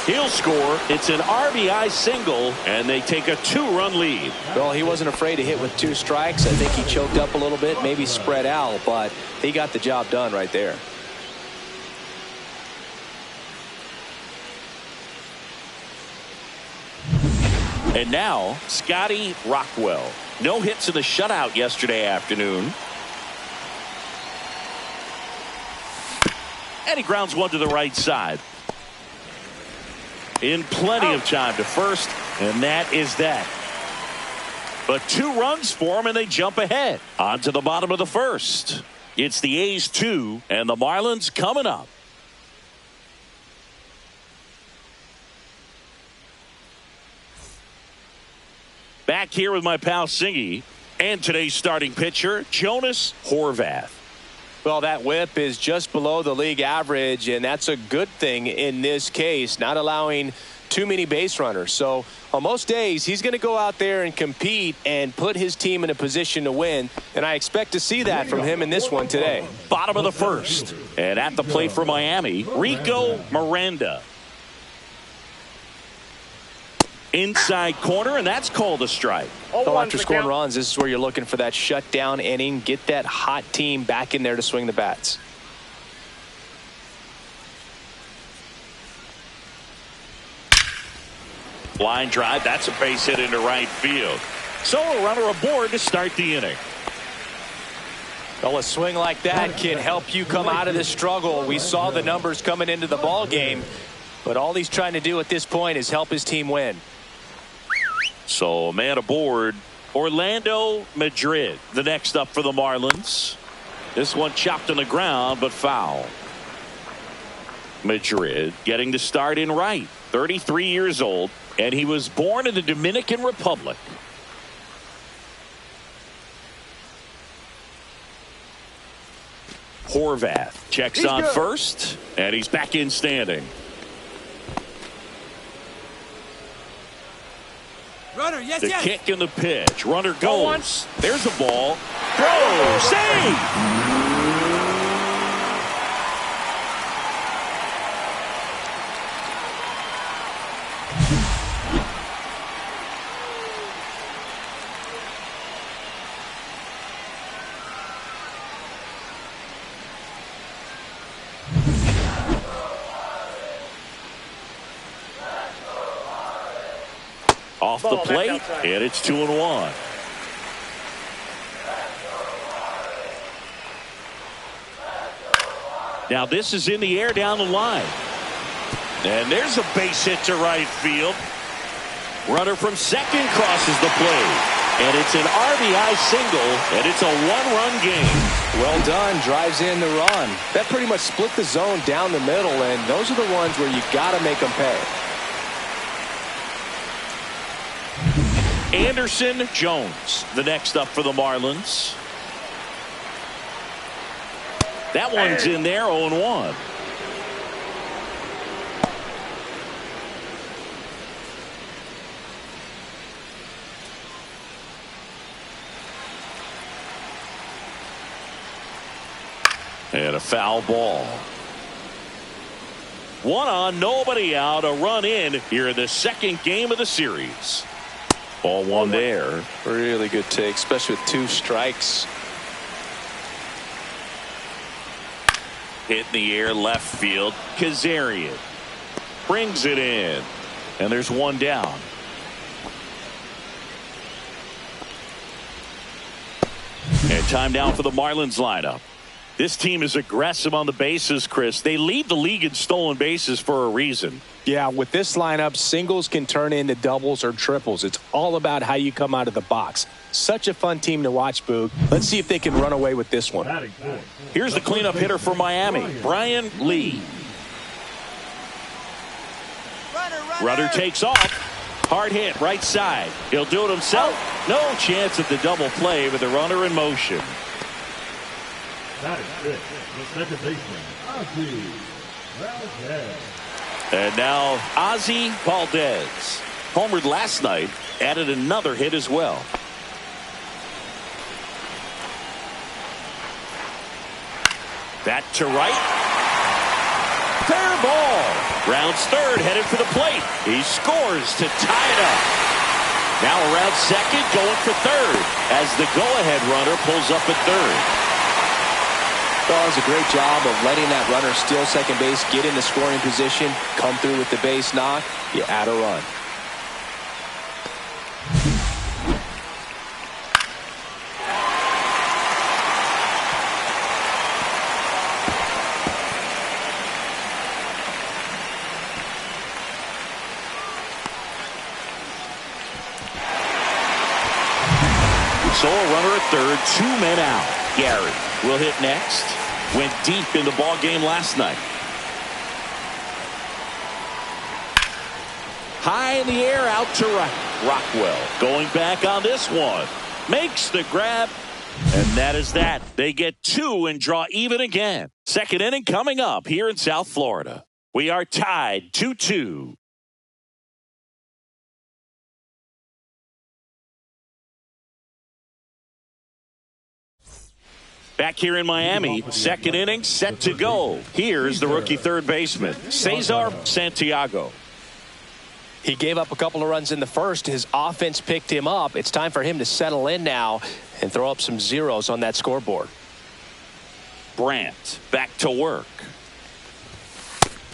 He'll score. It's an RBI single, and they take a 2-run lead. Well, he wasn't afraid to hit with 2 strikes. I think he choked up a little bit, maybe spread out, but he got the job done right there. And now, Scotty Rockwell. No hits in the shutout yesterday afternoon. And he grounds one to the right side. In plenty of time to first, and that is that. But 2 runs for him, and they jump ahead. On to the bottom of the first. It's the A's 2, and the Marlins coming up. Back here with my pal Singy, and today's starting pitcher, Jonas Horvath. Well, that whip is just below the league average, and that's a good thing in this case, not allowing too many base runners. So on most days, he's going to go out there and compete and put his team in a position to win, and I expect to see that from him in this one today. Bottom of the first, and at the plate for Miami, Rico Miranda. Inside corner, and that's called a strike. Well, after scoring runs, this is where you're looking for that shutdown inning. Get that hot team back in there to swing the bats. Line drive, that's a base hit into right field. So a runner aboard to start the inning. Well, a swing like that can help you come out of this struggle. We saw the numbers coming into the ball game, but all he's trying to do at this point is help his team win. So a man aboard. Orlando Madrid, the next up for the Marlins. This one chopped on the ground, but foul. Madrid getting to start in right. 33 years old, and he was born in the Dominican Republic. Horvath checks on first, and he's back in standing. Runner, yes, The yes. kick and the pitch. Runner goes. There's a ball. Throw. Save. Off the plate, and it's 2-1. Now this is in the air down the line. And there's a base hit to right field. Runner from second crosses the plate. And it's an RBI single, and it's a 1-run game. Well done. Drives in the run. That pretty much split the zone down the middle, and those are the ones where you got to make them pay. Anderson Jones, the next up for the Marlins. That one's in there, 0-1. And a foul ball. One on, nobody out, a run in here in the second game of the series. Ball one there. Really good take, especially with 2 strikes. Hit in the air, left field. Kazarian brings it in. And there's one down. And time down for the Marlins lineup. This team is aggressive on the bases, Chris. They lead the league in stolen bases for a reason. Yeah, with this lineup, singles can turn into doubles or triples. It's all about how you come out of the box. Such a fun team to watch, Boog. Let's see if they can run away with this one. Here's the cleanup hitter for Miami, Brian Lee. Runner takes off. Hard hit, right side. He'll do it himself. No chance at the double play with the runner in motion. That is it. The second baseman, Ozzie Valdez. And now Ozzie Valdez. Homered last night, added another hit as well. That to right. Fair ball. Rounds third, headed for the plate. He scores to tie it up. Now around second, going for third as the go-ahead runner pulls up at third. Does a great job of letting that runner steal second base, get in the scoring position, come through with the base knock. You add a run. So a runner at third, 2 men out. Gary will hit next. Went deep in the ball game last night. High in the air, out to right. Rockwell going back on this one. Makes the grab. And that is that. They get 2 and draw even again. Second inning coming up here in South Florida. We are tied 2-2. Back here in Miami, second inning set to go. Here's the rookie third baseman, Cesar Santiago. He gave up a couple of runs in the first. His offense picked him up. It's time for him to settle in now and throw up some zeros on that scoreboard. Brandt back to work.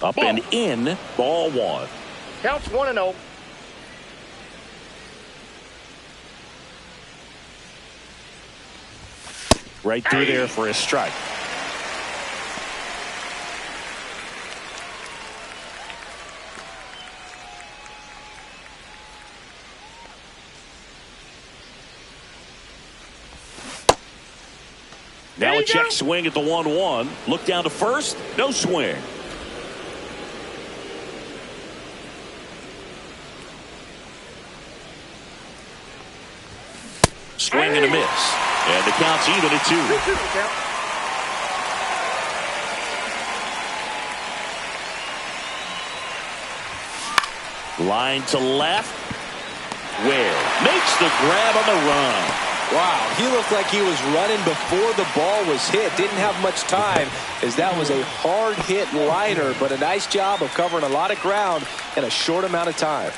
Up and in, ball one. Counts 1-0. Right through there for a strike. Now a check swing at the 1-1. Look down to first. No swing. Swing and a miss. And the count's even at 2. Line to left. Ware makes the grab on the run. Wow, he looked like he was running before the ball was hit. Didn't have much time as that was a hard hit liner, but a nice job of covering a lot of ground in a short amount of time.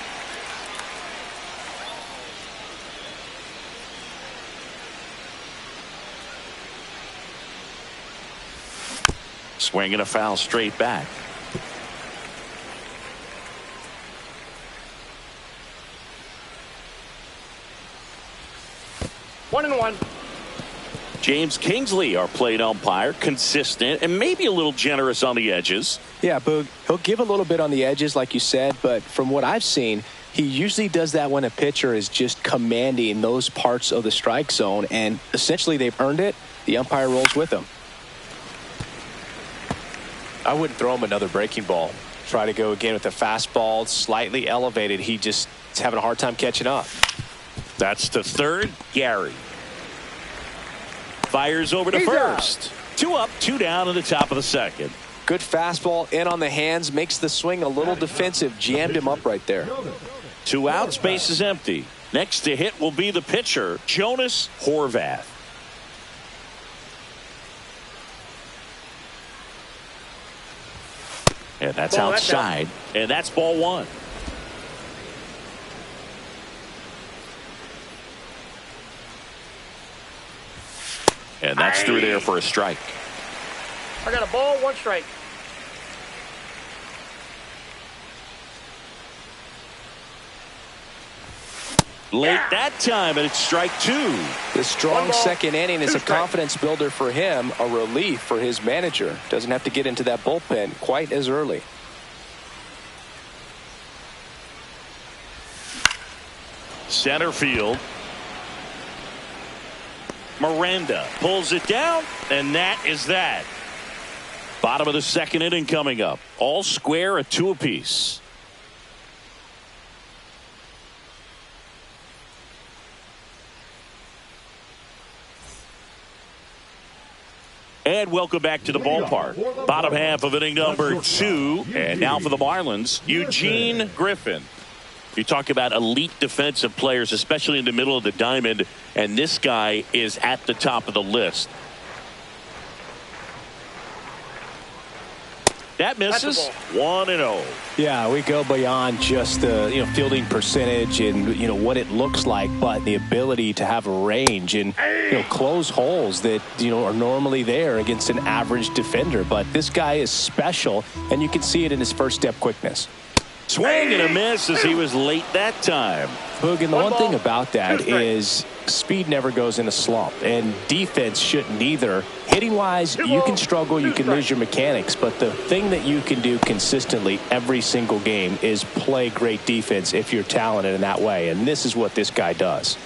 Swing and a foul straight back. One and one. James Kingsley, our plate umpire, consistent and maybe a little generous on the edges. Yeah, Boog, he'll give a little bit on the edges, like you said, but from what I've seen, he usually does that when a pitcher is just commanding those parts of the strike zone, and essentially they've earned it. The umpire rolls with them. I wouldn't throw him another breaking ball. Try to go again with a fastball, slightly elevated. He just is having a hard time catching up. That's to third. Gary fires over to first. 2 up, 2 down in the top of the second. Good fastball in on the hands, makes the swing a little defensive. Jammed him up right there. 2 outs, base is empty. Next to hit will be the pitcher, Jonas Horvath. And that's Ball, that's outside. And that's ball one. And that's through there for a strike. I got a ball, 1 strike. Late that time, and it's strike 2. The strong One ball, second inning is 2 a strikes. confidence builder for him, a relief for his manager. Doesn't have to get into that bullpen quite as early. Center field. Miranda pulls it down, and that is that. Bottom of the second inning coming up. All square, a 2 apiece. And welcome back to the ballpark. Bottom half of inning number 2. And now for the Marlins, Eugene Griffin. You talk about elite defensive players, especially in the middle of the diamond, and this guy is at the top of the list. That misses. 1-0. Yeah, we go beyond just the fielding percentage and what it looks like, but the ability to have a range and close holes that are normally there against an average defender. But this guy is special, and you can see it in his first step quickness. Swing and a miss as he was late that time. Boog, and the one thing about 2 that strikes. is speed never goes in a slump, and defense shouldn't either. Hitting-wise, you can struggle, you can lose your mechanics, but the thing that you can do consistently every single game is play great defense if you're talented in that way, and this is what this guy does.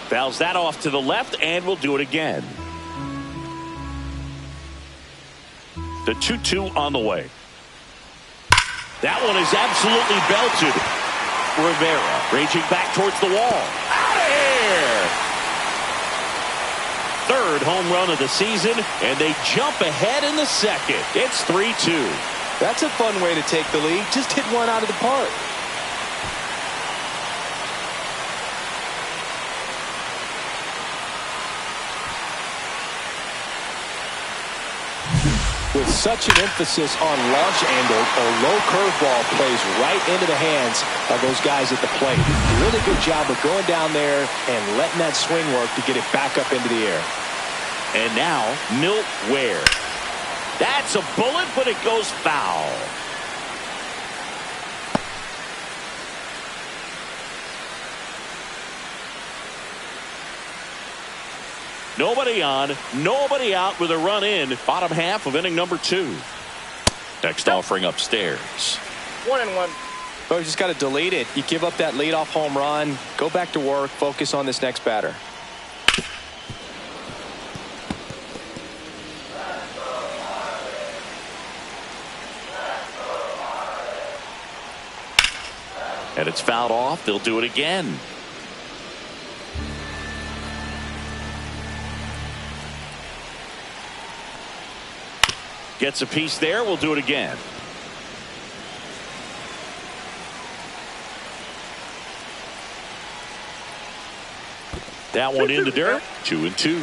Fouls that off to the left, and we'll do it again. The 2-2 on the way. That one is absolutely belted. Rivera raging back towards the wall. Out of here! Third home run of the season, and they jump ahead in the second. It's 3-2. That's a fun way to take the lead. Just hit one out of the park. With such an emphasis on launch angle, a low curveball plays right into the hands of those guys at the plate. Really good job of going down there and letting that swing work to get it back up into the air. And now, Milt Ware. That's a bullet, but it goes foul. Nobody on, nobody out with a run in. Bottom half of inning number 2. Next offering upstairs. 1-1. Oh, you just got to delete it. You give up that leadoff home run. Go back to work. Focus on this next batter. And it's fouled off. They'll do it again. Gets a piece there. We'll do it again. That one in the dirt. 2-2.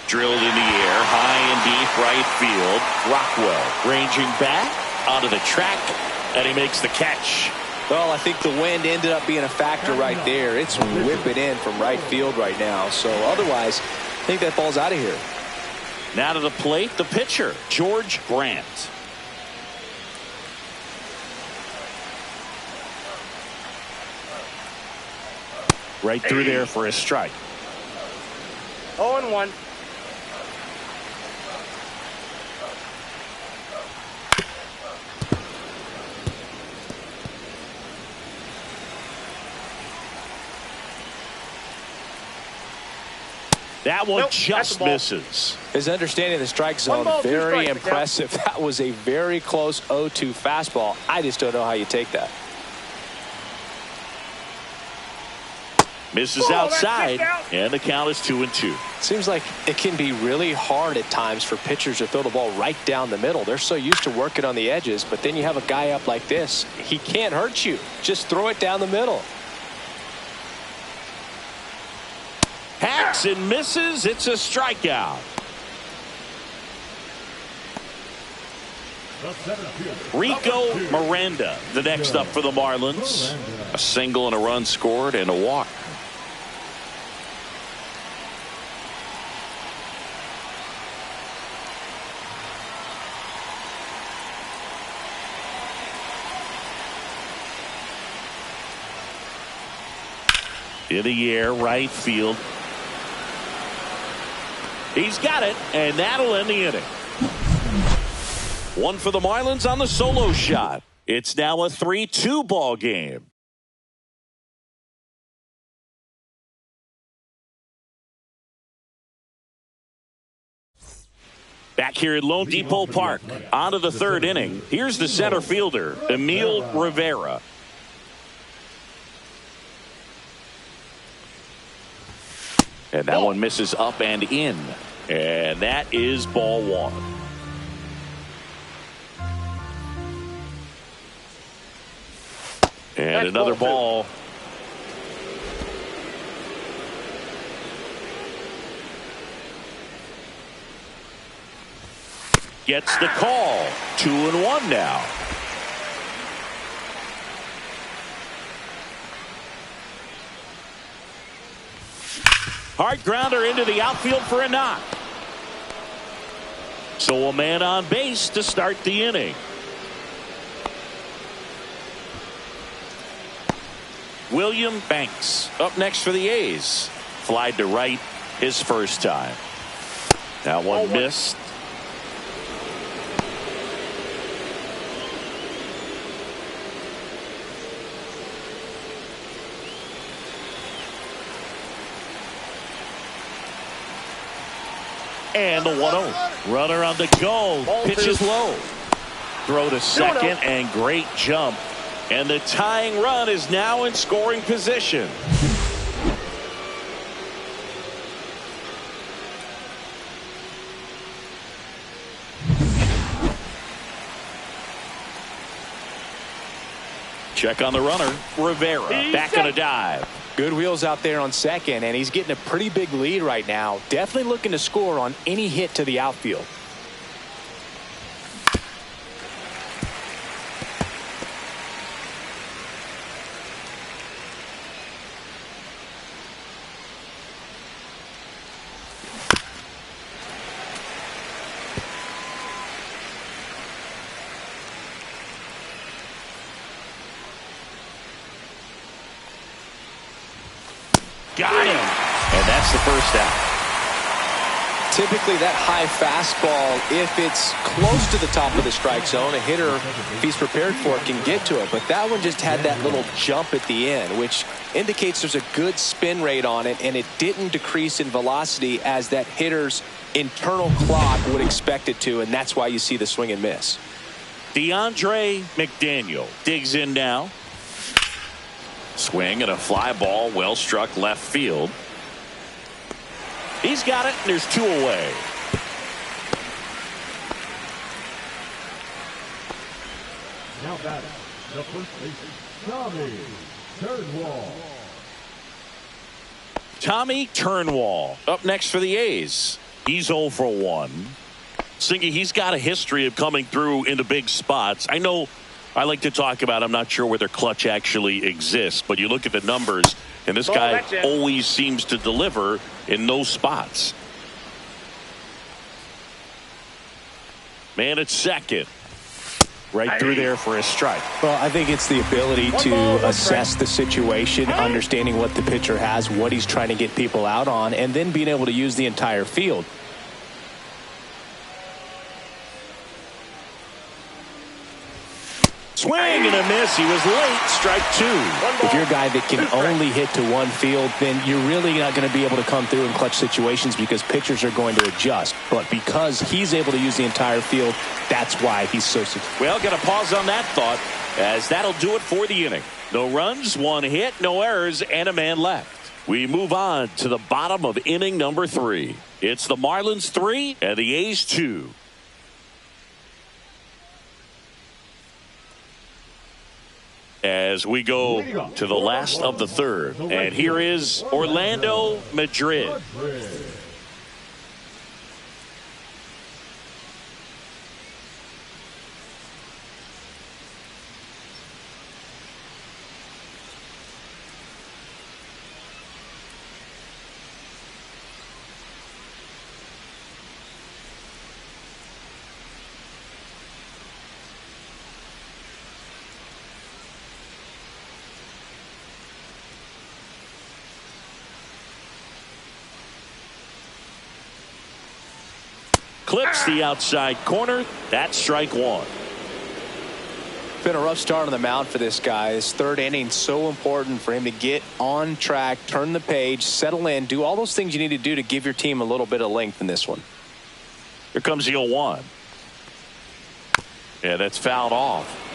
Drilled in the air, high and deep right field. Rockwell ranging back onto the track, and he makes the catch. Well, I think the wind ended up being a factor right there. It's whipping in from right field right now. So otherwise, I think that ball's out of here. Now to the plate, the pitcher, George Grant. Right through there for a strike. 0-1. That one Nope, that's just the ball. misses. His understanding of the strike zone, ball, 2 very strikes, impressive. That was a very close 0-2 fastball. I just don't know how you take that. Misses Oh, that's outside, kicked out. and the count is 2-2. Seems like it can be really hard at times for pitchers to throw the ball right down the middle. They're so used to working on the edges, but then you have a guy up like this. He can't hurt you. Just throw it down the middle. Swings and misses. It's a strikeout. Rico Miranda, the next up for the Marlins. A single and a run scored and a walk. In the air, right field. He's got it, and that'll end the inning. One for the Marlins on the solo shot. It's now a 3-2 ball game. Back here at Lone Depot Park, on to the third inning. Here's the center fielder, Emil Rivera. And that one misses up and in. And that is ball one. And another ball. Gets the call. 2-1 now. Hard grounder into the outfield for a knock. So a man on base to start the inning. William Banks up next for the A's. Flied to right his first time. That one missed. And the 1-0. Runner on the go. Pitches low. Throw to second and great jump. And the tying run is now in scoring position. Check on the runner. Rivera back on a dive. Good wheels out there on second, and he's getting a pretty big lead right now. Definitely looking to score on any hit to the outfield. Got him. And that's the first out. Typically that high fastball, if it's close to the top of the strike zone, a hitter, if he's prepared for it, can get to it. But that one just had that little jump at the end, which indicates there's a good spin rate on it, and it didn't decrease in velocity as that hitter's internal clock would expect it to, and that's why you see the swing and miss. DeAndre McDaniel digs in now. Swing and a fly ball, well struck left field. He's got it, and there's two away. Now batting, the first baseman, Tommy Turnwall. Tommy Turnwall up next for the A's. He's 0 for 1. Singy, he's got a history of coming through into big spots. I know I like to talk about, I'm not sure whether clutch actually exists, but you look at the numbers, and this guy always seems to deliver in those spots. Man at second. Right through there for a strike. Well, I think it's the ability to assess the situation, understanding what the pitcher has, what he's trying to get people out on, and then being able to use the entire field. Swing and a miss. He was late. Strike two. If you're a guy that can only hit to one field, then you're really not going to be able to come through in clutch situations because pitchers are going to adjust. But because he's able to use the entire field, that's why he's so successful. Well, got to pause on that thought, as that'll do it for the inning. No runs, one hit, no errors, and a man left. We move on to the bottom of inning number 3. It's the Marlins 3 and the A's 2. as we go to the last of the third. And here is Orlando Madrid. Clips the outside corner. That's strike one. Been a rough start on the mound for this guy. His third inning so important for him to get on track, turn the page, settle in, do all those things you need to do to give your team a little bit of length in this one. Here comes the 0-1. Yeah, that's fouled off.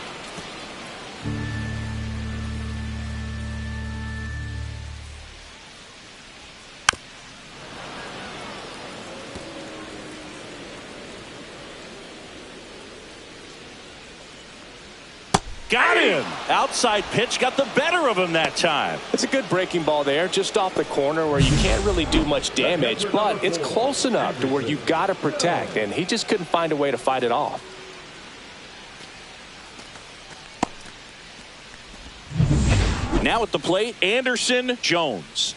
Got him. Outside pitch got the better of him that time. It's a good breaking ball there, just off the corner where you can't really do much damage, but it's close enough to where you've got to protect, and he just couldn't find a way to fight it off. Now at the plate, Anderson Jones.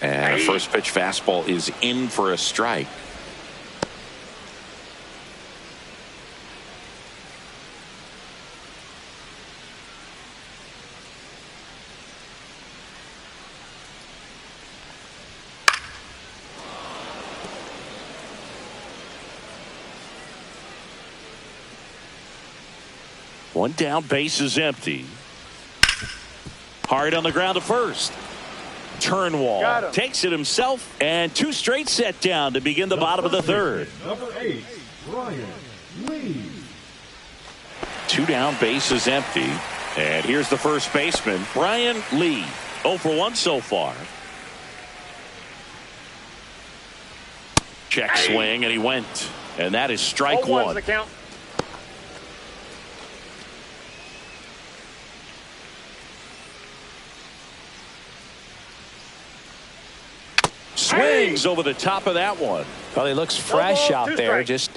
And a first pitch fastball is in for a strike. One down, base is empty. Hard on the ground to first. Turnwall takes it himself, and two straight set down to begin the bottom of the third. Number 8, Brian Lee. Two down, base is empty. And here's the first baseman, Brian Lee. 0 for 1 so far. Check swing, and he went. And that is strike one. The count. Swings over the top of that one. Well, he looks fresh out there. Just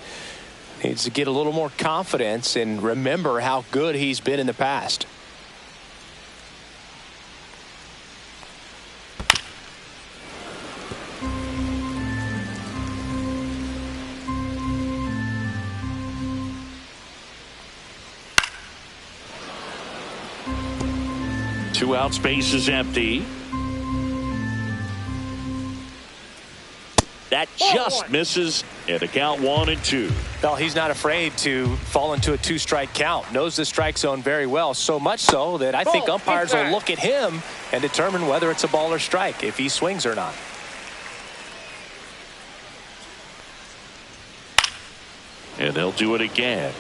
needs to get a little more confidence and remember how good he's been in the past. Two outs, base is empty. That just misses, and the count 1-2. Well, he's not afraid to fall into a two-strike count. Knows the strike zone very well, so much so that I think umpires will look at him and determine whether it's a ball or strike, if he swings or not. And they'll do it again.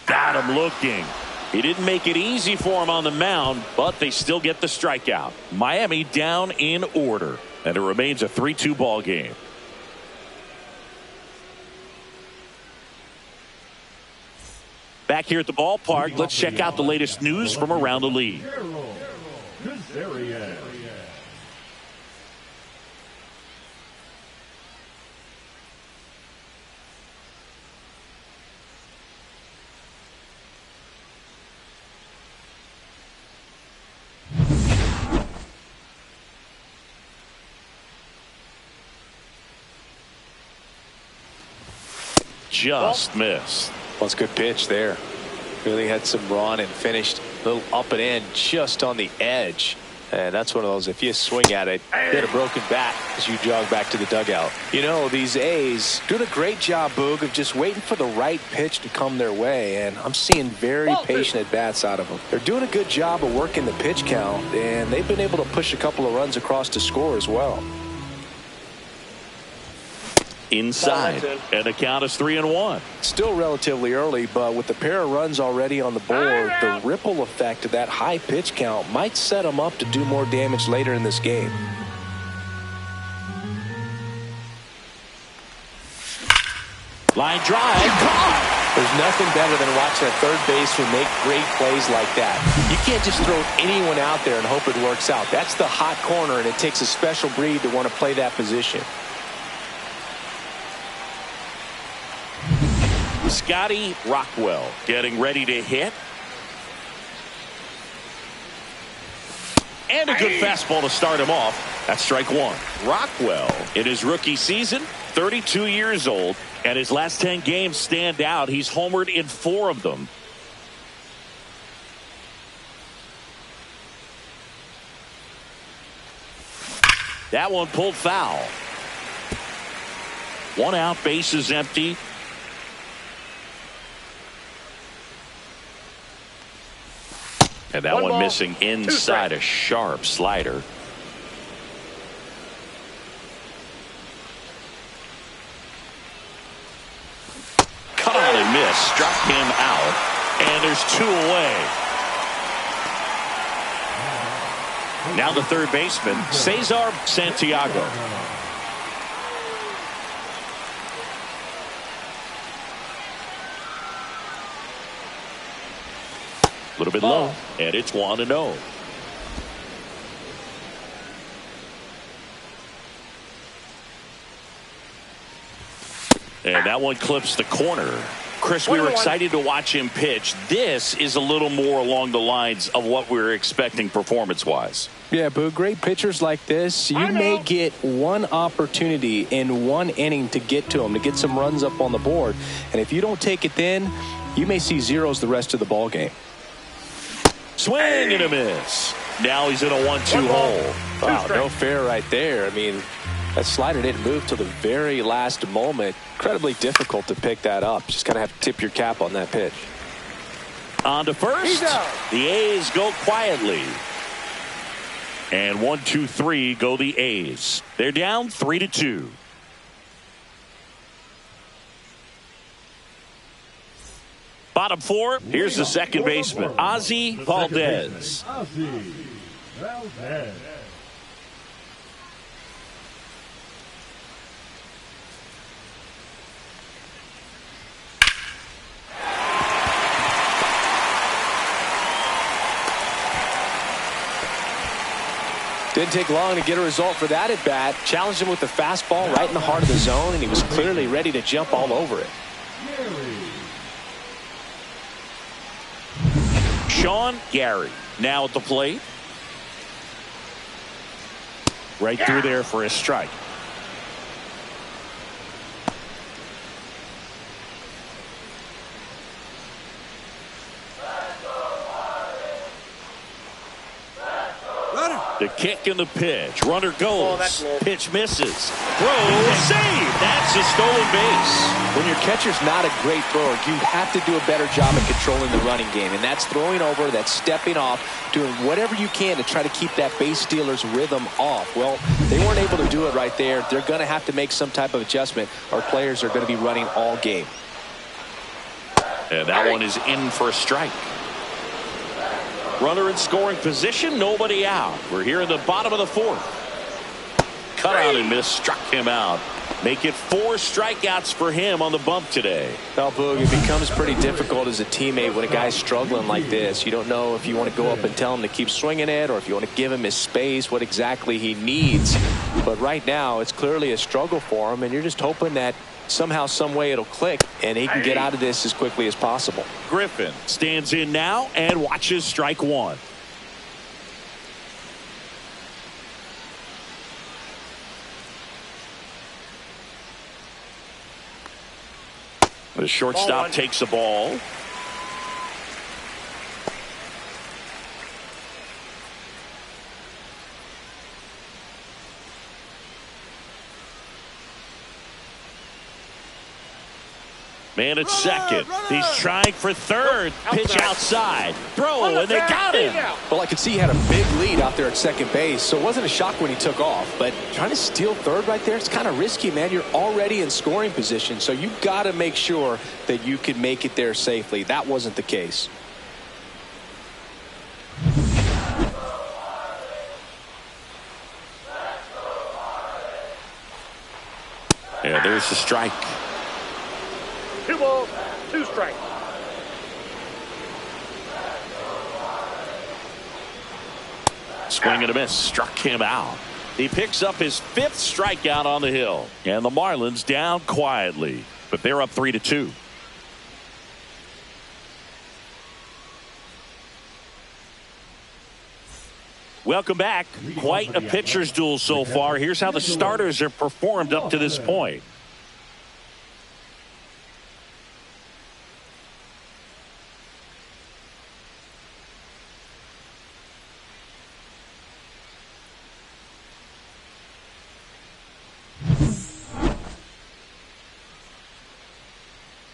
Got him looking. He didn't make it easy for him on the mound, but they still get the strikeout. Miami down in order, and it remains a 3-2 ball game. Back here at the ballpark, let's check out the latest news from around the league. Just missed. Well, it's a good pitch there. Really had some run and finished a little up and in just on the edge. And that's one of those, if you swing at it, get a broken bat as you jog back to the dugout. You know, these A's doing a great job, Boog, of just waiting for the right pitch to come their way. And I'm seeing very patient at-bats out of them. They're doing a good job of working the pitch count, and they've been able to push a couple of runs across to score as well. Inside, and the count is 3-1. Still relatively early, but with the pair of runs already on the board, the ripple effect of that high pitch count might set them up to do more damage later in this game. Line drive, caught. There's nothing better than watching a third baseman make great plays like that. You can't just throw anyone out there and hope it works out. That's the hot corner, and it takes a special breed to want to play that position. Scotty Rockwell getting ready to hit. And a good fastball to start him off. That's strike one. Rockwell, in his rookie season, 32 years old, and his last 10 games stand out. He's homered in 4 of them. That one pulled foul. 1 out, base is empty. And that one missing inside a sharp slider. Cut on and miss. Struck him out. And there's 2 away. Now the third baseman, Cesar Santiago. A little bit low, and it's 1-0. And that one clips the corner. Chris, we were excited to watch him pitch. This is a little more along the lines of what we were expecting performance-wise. Yeah, Boo, great pitchers like this, you may get one opportunity in one inning to get to them, to get some runs up on the board. And if you don't take it then, you may see zeros the rest of the ball game. Swing and a miss. Now he's in a 1-2 hole. Wow, no fair right there. I mean, that slider didn't move till the very last moment. Incredibly difficult to pick that up. Just kind of have to tip your cap on that pitch. On to first. The A's go quietly. And 1, 2, 3 go the A's. They're down 3-2. Bottom 4, here's the second baseman, Ozzie Valdez. Didn't take long to get a result for that at bat. Challenged him with the fastball right in the heart of the zone, and he was clearly ready to jump all over it. Sean Gary now at the plate. Right through there for a strike. The kick and the pitch. Runner goes. Pitch misses. Throw. Save. That's a stolen base. When your catcher's not a great thrower, you have to do a better job at controlling the running game. And that's throwing over, that's stepping off, doing whatever you can to try to keep that base stealer's rhythm off. Well, they weren't able to do it right there. They're going to have to make some type of adjustment. Our players are going to be running all game. And that one is in for a strike. Runner in scoring position, nobody out. We're here in the bottom of the 4th. Cut out and miss, struck him out. Make it 4 strikeouts for him on the bump today. Well, Boog, it becomes pretty difficult as a teammate when a guy's struggling like this. You don't know if you want to go up and tell him to keep swinging it or if you want to give him his space, what exactly he needs. But right now, it's clearly a struggle for him, and you're just hoping that somehow, some way it'll click and he can get out of this as quickly as possible. Griffin stands in now and watches strike 1. The shortstop takes the ball. Man at second. He's trying for third. Pitch outside. Throw, and they got him. Well, I could see he had a big lead out there at second base, so it wasn't a shock when he took off. But trying to steal third right there, it's kind of risky, man. You're already in scoring position, so you've got to make sure that you can make it there safely. That wasn't the case. Yeah, there's the strike. 2 balls, 2 strikes. Swing and a miss. Struck him out. He picks up his 5th strikeout on the hill. And the Marlins down quietly. But they're up 3-2. Welcome back. Quite a pitcher's duel so far. Here's how the starters have performed up to this point.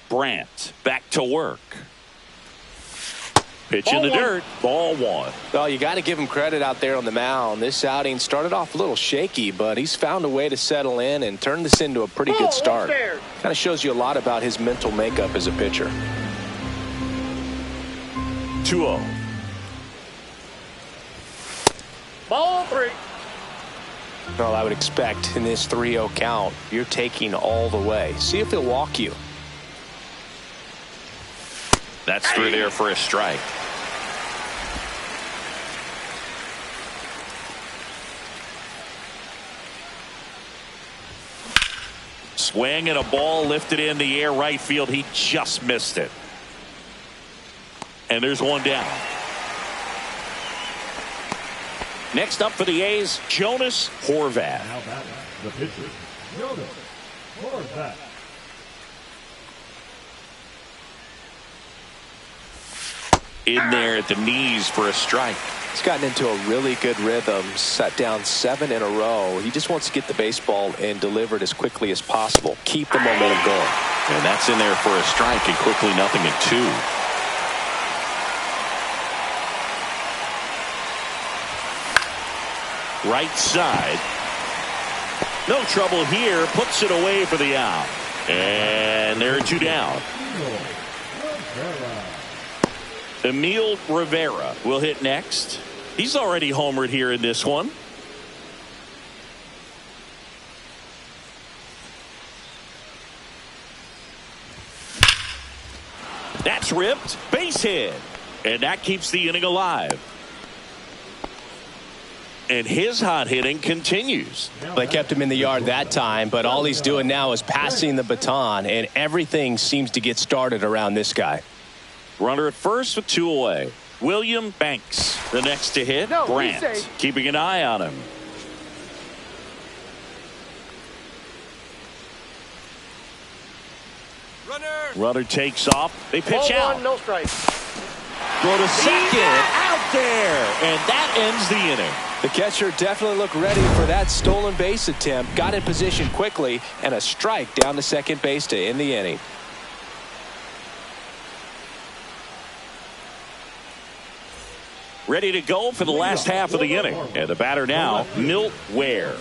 Brandt back to work. Pitch in the dirt. Ball 1. Well, you got to give him credit out there on the mound. This outing started off a little shaky, but he's found a way to settle in and turn this into a pretty good start. Kind of shows you a lot about his mental makeup as a pitcher. 2-0. Ball 3. Well, I would expect in this 3-0 count, you're taking all the way. See if he'll walk you. That's through there for a strike. Swing and a ball lifted in the air right field. He just missed it. And there's one down. Next up for the A's, Jonas Horvat. Now batting, the pitcher, Jonas Horvat. In there at the knees for a strike. He's gotten into a really good rhythm, set down 7 in a row. He just wants to get the baseball and deliver it as quickly as possible. Keep the momentum going. And that's in there for a strike, and quickly 0-2. Right side. No trouble here. Puts it away for the out. And there are 2 down. Emil Rivera will hit next. He's already homered here in this one. That's ripped. Base hit. And that keeps the inning alive. And his hot hitting continues. They kept him in the yard that time, but all he's doing now is passing the baton, and everything seems to get started around this guy. Runner at first with 2 away. William Banks, the next to hit. Brandt, keeping an eye on him. Runner takes off. They pitch Ball out. 1, no strike. Throw to second. Out there. And that ends the inning. The catcher definitely looked ready for that stolen base attempt. Got in position quickly, and a strike down to second base to end the inning. Ready to go for the last half of the inning. And the batter now, Milt Ware.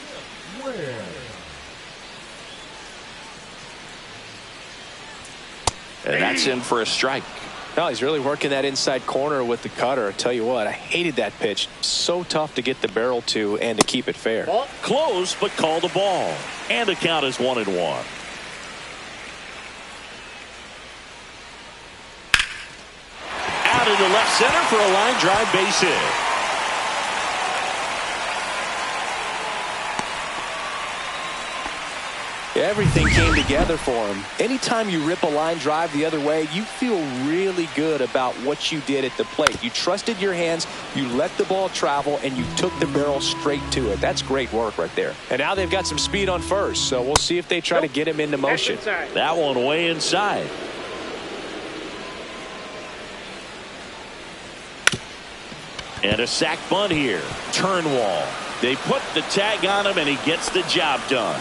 And that's in for a strike. No, he's really working that inside corner with the cutter. I tell you what, I hated that pitch. So tough to get the barrel to and to keep it fair. Ball. Close, but called a ball. And the count is 1-1. Out into left center for a line drive base hit. Everything came together for him. Anytime you rip a line drive the other way, you feel really good about what you did at the plate. You trusted your hands, you let the ball travel, and you took the barrel straight to it. That's great work right there. And now they've got some speed on first, so we'll see if they try to get him into motion. That one way inside. And a sac bunt here. Turnwall. They put the tag on him, and he gets the job done.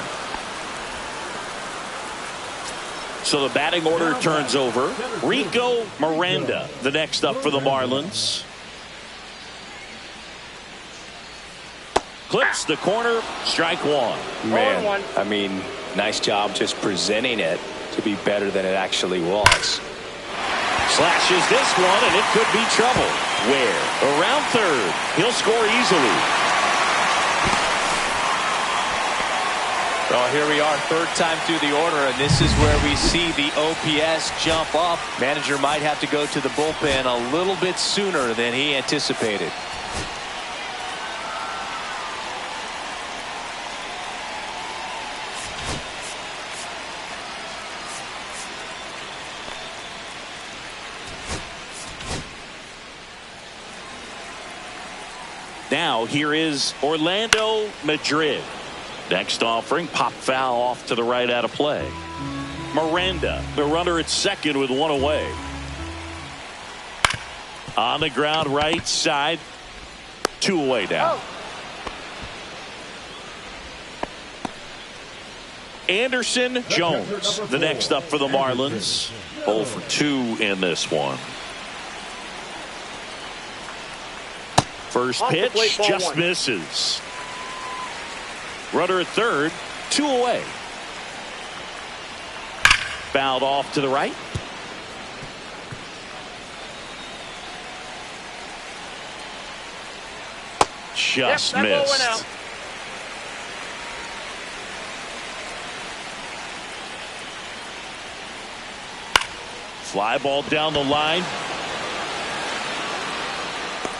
So the batting order turns over. Rico Miranda, the next up for the Marlins. Clips the corner, strike 1. Man, I mean, nice job just presenting it to be better than it actually was. Slashes this one, and it could be trouble. Ware around third. He'll score easily. Oh, here we are, third time through the order, and this is where we see the OPS jump up. Manager might have to go to the bullpen a little bit sooner than he anticipated. Now here is Orlando Madrid. Next offering, pop foul off to the right out of play. Miranda, the runner at second with one away. On the ground right side, 2 away down. Anderson Jones, the next up for the Marlins. 0 for 2 in this one. First pitch just misses. Runner at third, 2 away. Fouled off to the right. Just missed. Fly ball down the line.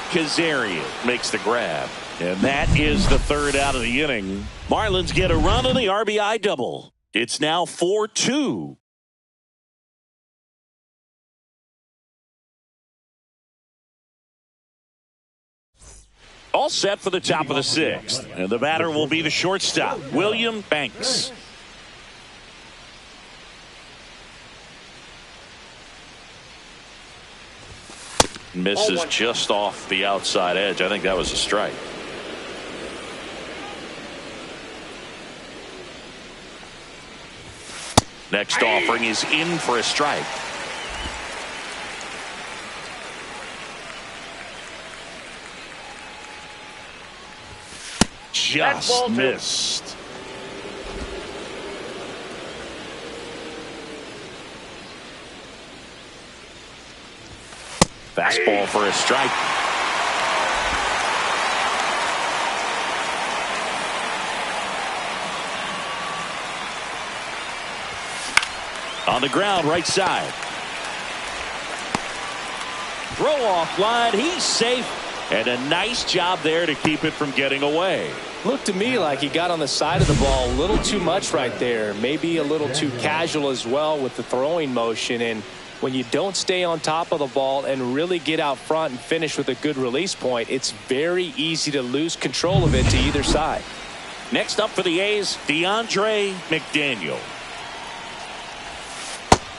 Kazarian makes the grab. And that is the third out of the inning. Marlins get a run on the RBI double. It's now 4-2. All set for the top of the 6th. And the batter will be the shortstop, William Banks. Misses just off the outside edge. I think that was a strike. Next offering is in for a strike. Just missed. Fastball for a strike. On the ground, right side. Throw off line. He's safe. And a nice job there to keep it from getting away. Looked to me like he got on the side of the ball a little too much right there. Maybe a little too casual as well with the throwing motion. And when you don't stay on top of the ball and really get out front and finish with a good release point, it's very easy to lose control of it to either side. Next up for the A's, DeAndre McDaniel.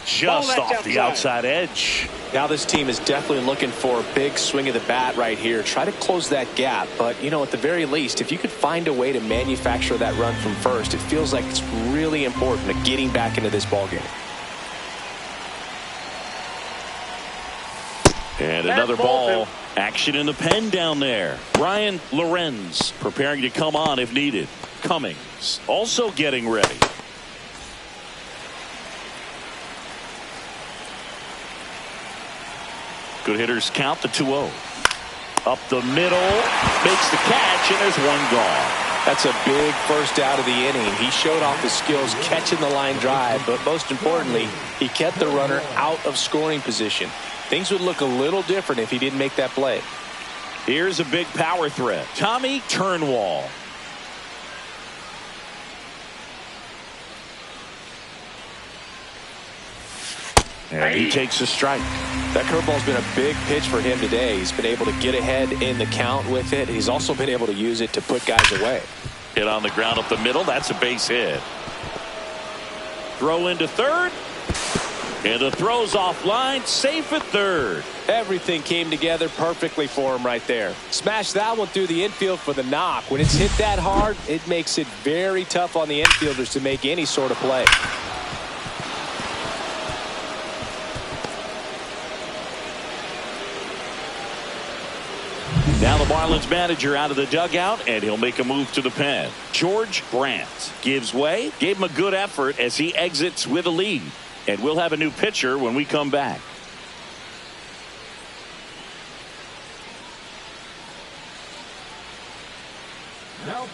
Just off the outside edge. Now this team is definitely looking for a big swing of the bat right here. Try to close that gap. But, you know, at the very least, if you could find a way to manufacture that run from first, it feels like it's really important to getting back into this ballgame. And another ball. Action in the pen down there. Ryan Lorenz preparing to come on if needed. Cummings also getting ready. Good hitters count the 2-0. Up the middle. Makes the catch, and there's one gone. That's a big first out of the inning. He showed off his skills catching the line drive, but most importantly, he kept the runner out of scoring position. Things would look a little different if he didn't make that play. Here's a big power threat. Tommy Turnwall. And he takes a strike. That curveball's been a big pitch for him today. He's been able to get ahead in the count with it. He's also been able to use it to put guys away. Hit on the ground up the middle. That's a base hit. Throw into third. And the throw's offline. Safe at third. Everything came together perfectly for him right there. Smash that one through the infield for the knock. When it's hit that hard, it makes it very tough on the infielders to make any sort of play. Now the Marlins manager out of the dugout, and he'll make a move to the pen. George Brant gives way, gave him a good effort as he exits with a lead. And we'll have a new pitcher when we come back. Now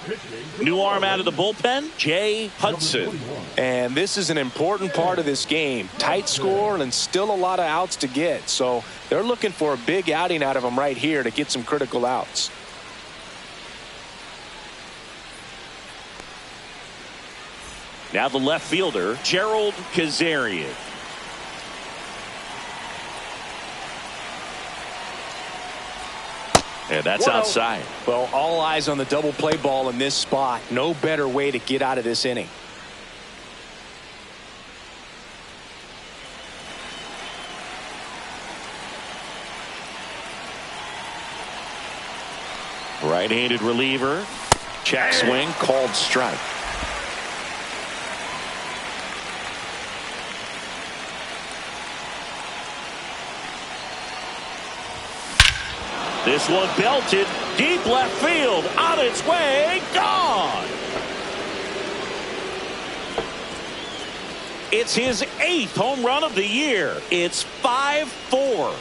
New arm out of the bullpen, Jay Hudson. And this is an important part of this game. Tight score and still a lot of outs to get. So they're looking for a big outing out of him right here to get some critical outs. Now the left fielder, Gerald Kazarian. And that's outside. Well, all eyes on the double play ball in this spot. No better way to get out of this inning. Right-handed reliever. Check swing, called strike. This one belted deep left field, on its way, gone. It's his 8th home run of the year. It's 5-4.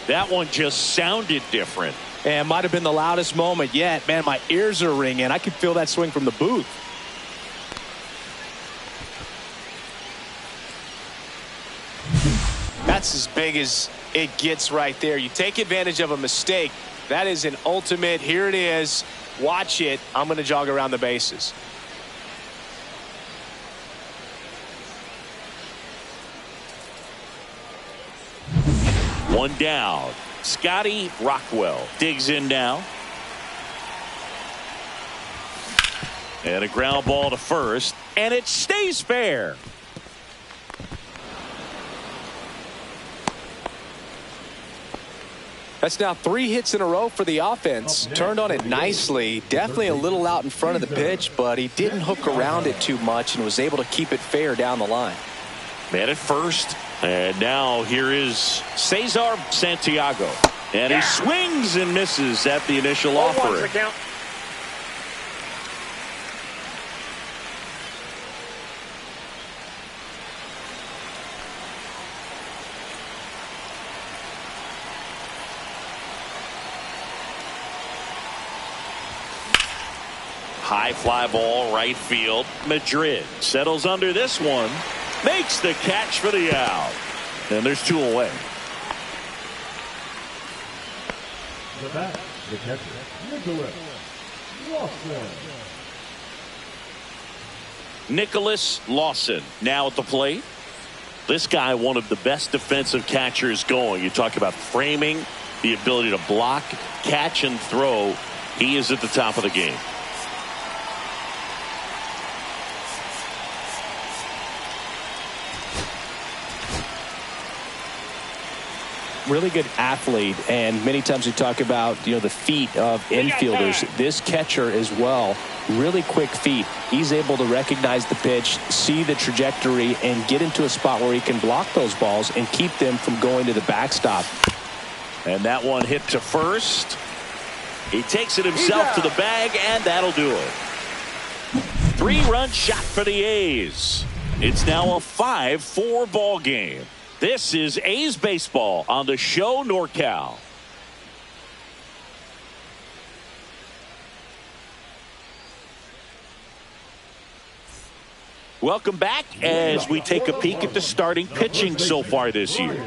That one just sounded different. And might have been the loudest moment yet. Man, my ears are ringing. I could feel that swing from the booth. That's as big as it gets right there. You take advantage of a mistake. That is an ultimate. Here it is. Watch it. I'm going to jog around the bases. One down. Scotty Rockwell digs in now. And a ground ball to first. And it stays fair. That's now 3 hits in a row for the offense. Turned on it nicely. Definitely a little out in front of the pitch, but he didn't hook around it too much and was able to keep it fair down the line. Man at first. And now here is Cesar Santiago. And he swings and misses at the initial offering. High fly ball, right field. Madrid settles under this one. Makes the catch for the out. And there's 2 away. The bat, the catcher, Nicholas Lawson. Nicholas Lawson now at the plate. This guy, one of the best defensive catchers going. You talk about framing, the ability to block, catch, and throw. He is at the top of the game. Really good athlete, and many times we talk about the feet of infielders. This catcher as well, really quick feet. He's able to recognize the pitch, see the trajectory, and get into a spot where he can block those balls and keep them from going to the backstop. And that one hit to first. He takes it himself to the bag, and that'll do it. 3-run shot for the A's. It's now a 5-4 ball game. This is A's baseball on the show NorCal. Welcome back as we take a peek at the starting pitching so far this year.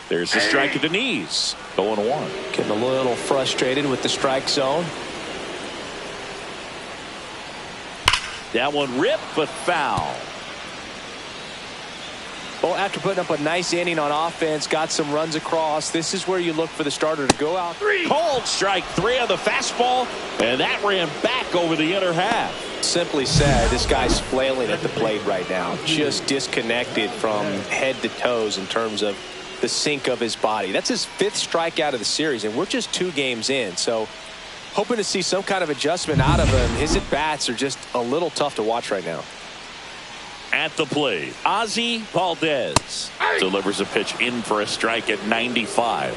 There's the strike at the knees. 0-1. Getting a little frustrated with the strike zone. That one ripped, but foul. Well, after putting up a nice inning on offense, got some runs across, this is where you look for the starter to go out. Called strike 3 on the fastball, and that ran back over the inner half. Simply said, this guy's flailing at the plate right now. Just disconnected from head to toes in terms of the sink of his body. That's his 5th strikeout of the series, and we're just 2 games in. So hoping to see some kind of adjustment out of him. His at-bats are just a little tough to watch right now. At the plate, Ozzie Valdez delivers a pitch in for a strike at 95.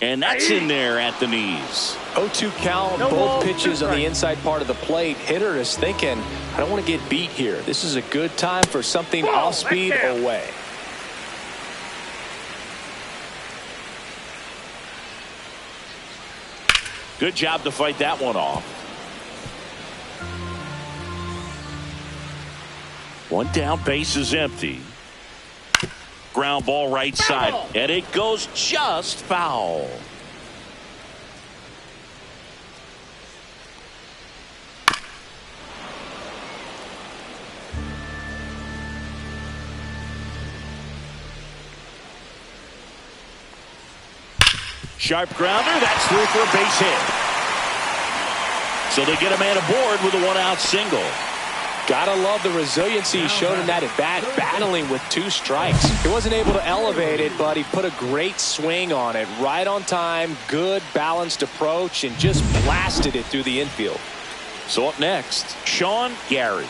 And that's in there at the knees. 0-2 count, both pitches on the inside part of the plate. Hitter is thinking, I don't want to get beat here. This is a good time for something off speed away. Good job to fight that one off. One down, base is empty. Ground ball right side, and it goes just foul. Sharp grounder, that's through for a base hit. So they get a man aboard with a one-out single. Gotta love the resiliency he showed in that at bat, battling with 2 strikes. He wasn't able to elevate it, but he put a great swing on it. Right on time, good balanced approach, and just blasted it through the infield. So up next, Sean Gary.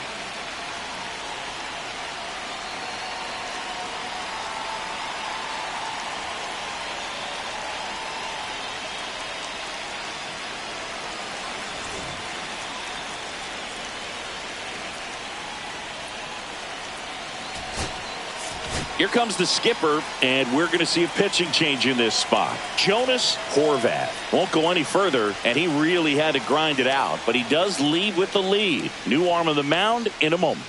Here comes the skipper, and we're going to see a pitching change in this spot. Jonas Horvat won't go any further, and he really had to grind it out, but he does lead with the lead. New arm on the mound in a moment.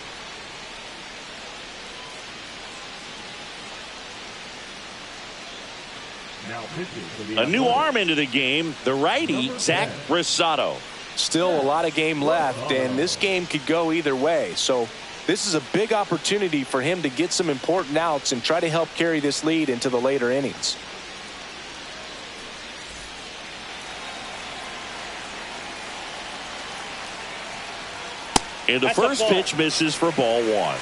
A new arm into the game, the righty, Zach Rosato. Still a lot of game left, and this game could go either way. So this is a big opportunity for him to get some important outs and try to help carry this lead into the later innings. And the first pitch misses for ball 1.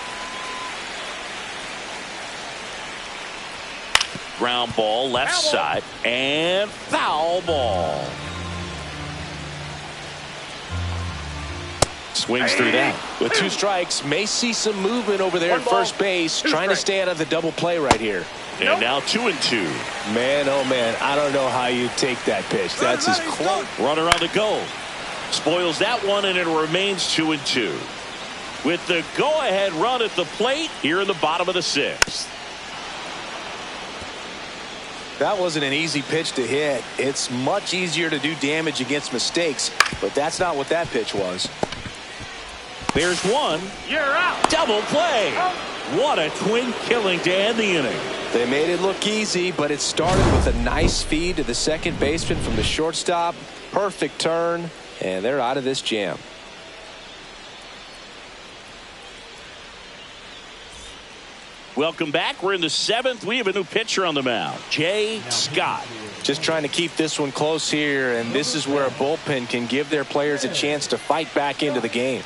Ground ball left side and foul ball. Swings through that. With 2 strikes, may see some movement over there at first base, trying to stay out of the double play right here. And now 2-2. Man, oh man, I don't know how you take that pitch. That's as close. Runner on the go. Spoils that one, and it remains 2-2. With the go-ahead run at the plate here in the bottom of the 6th. That wasn't an easy pitch to hit. It's much easier to do damage against mistakes, but that's not what that pitch was. There's one. You're out. Double play. What a twin killing to end the inning. They made it look easy, but it started with a nice feed to the second baseman from the shortstop. Perfect turn, and they're out of this jam. Welcome back. We're in the 7th. We have a new pitcher on the mound, Jay Scott. Just trying to keep this one close here, and this is where a bullpen can give their players a chance to fight back into the game.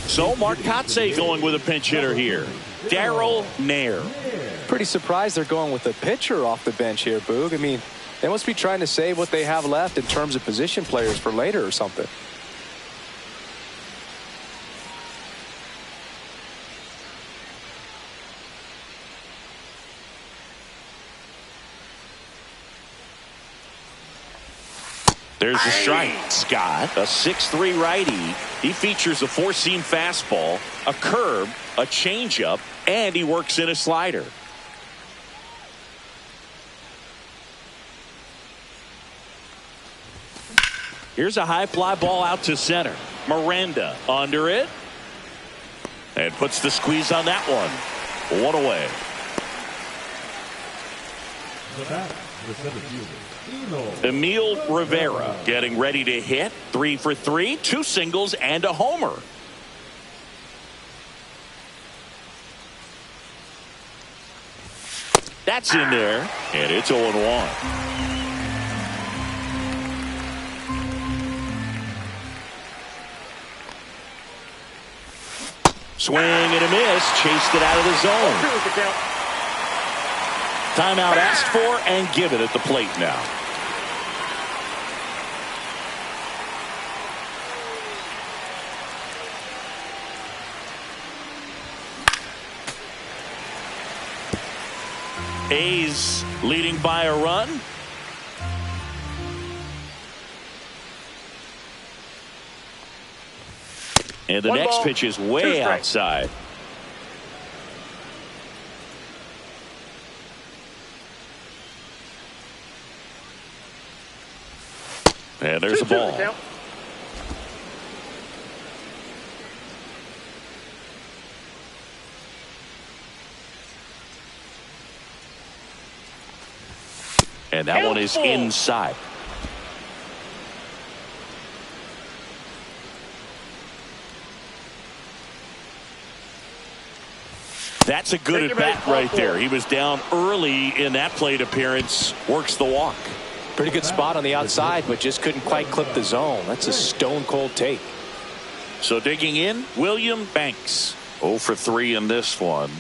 So Mark Kotsay going with a pinch hitter here. Darryl Nair. Pretty surprised they're going with a pitcher off the bench here, Boog. I mean, they must be trying to save what they have left in terms of position players for later or something. There's the strike. Scott, a 6'3" righty. He features a 4-seam fastball, a curve, a changeup, and he works in a slider. Here's a high fly ball out to center. Miranda under it. And puts the squeeze on that one. One away. Emil Rivera getting ready to hit. 3 for 3, 2 singles and a homer. That's in there, and it's 0-1. Swing and a miss. Chased it out of the zone. 2 is the count. Timeout asked for and given at the plate now. A's leading by a run. And the 1 next ball, pitch is 2 way strikes. outside. And there's a 2-2 the ball. count. And that one is Helpful. inside. That's a good Take at your bat base, right ball there. four. He was down early in that plate appearance. Works the walk. Pretty good spot on the outside, but just couldn't quite clip the zone. That's a stone cold take. So digging in, William Banks. 0 for 3 in this one.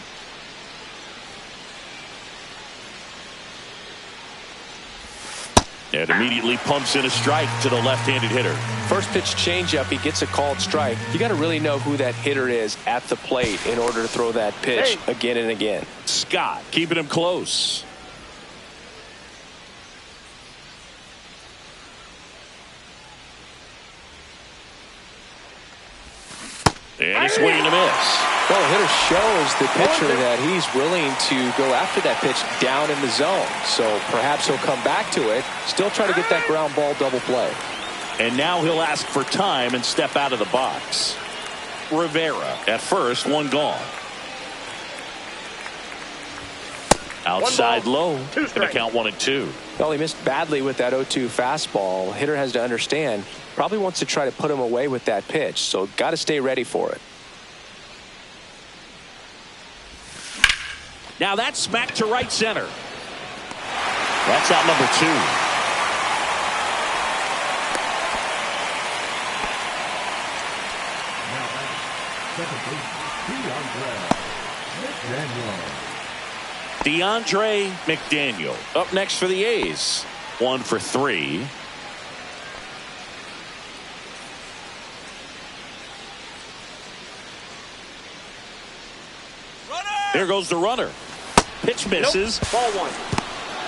And immediately pumps in a strike to the left-handed hitter. First pitch changeup, he gets a called strike. You got to really know who that hitter is at the plate in order to throw that pitch again and again. Scott keeping him close. And a swing and a miss. Well, the hitter shows the pitcher that he's willing to go after that pitch down in the zone. So perhaps he'll come back to it, still try to get that ground ball double play. And now he'll ask for time and step out of the box. Rivera at first, 1 gone. Outside 1 ball, low. 2 Going to strikes. count 1 and 2. Well, he missed badly with that 0-2 fastball. Hitter has to understand, probably wants to try to put him away with that pitch. So got to stay ready for it. Now that's smack to right center. That's out number 2. Now at second base, DeAndre McDaniel up next for the A's. 1 for 3. There goes the runner. Pitch misses. Nope. Ball 1.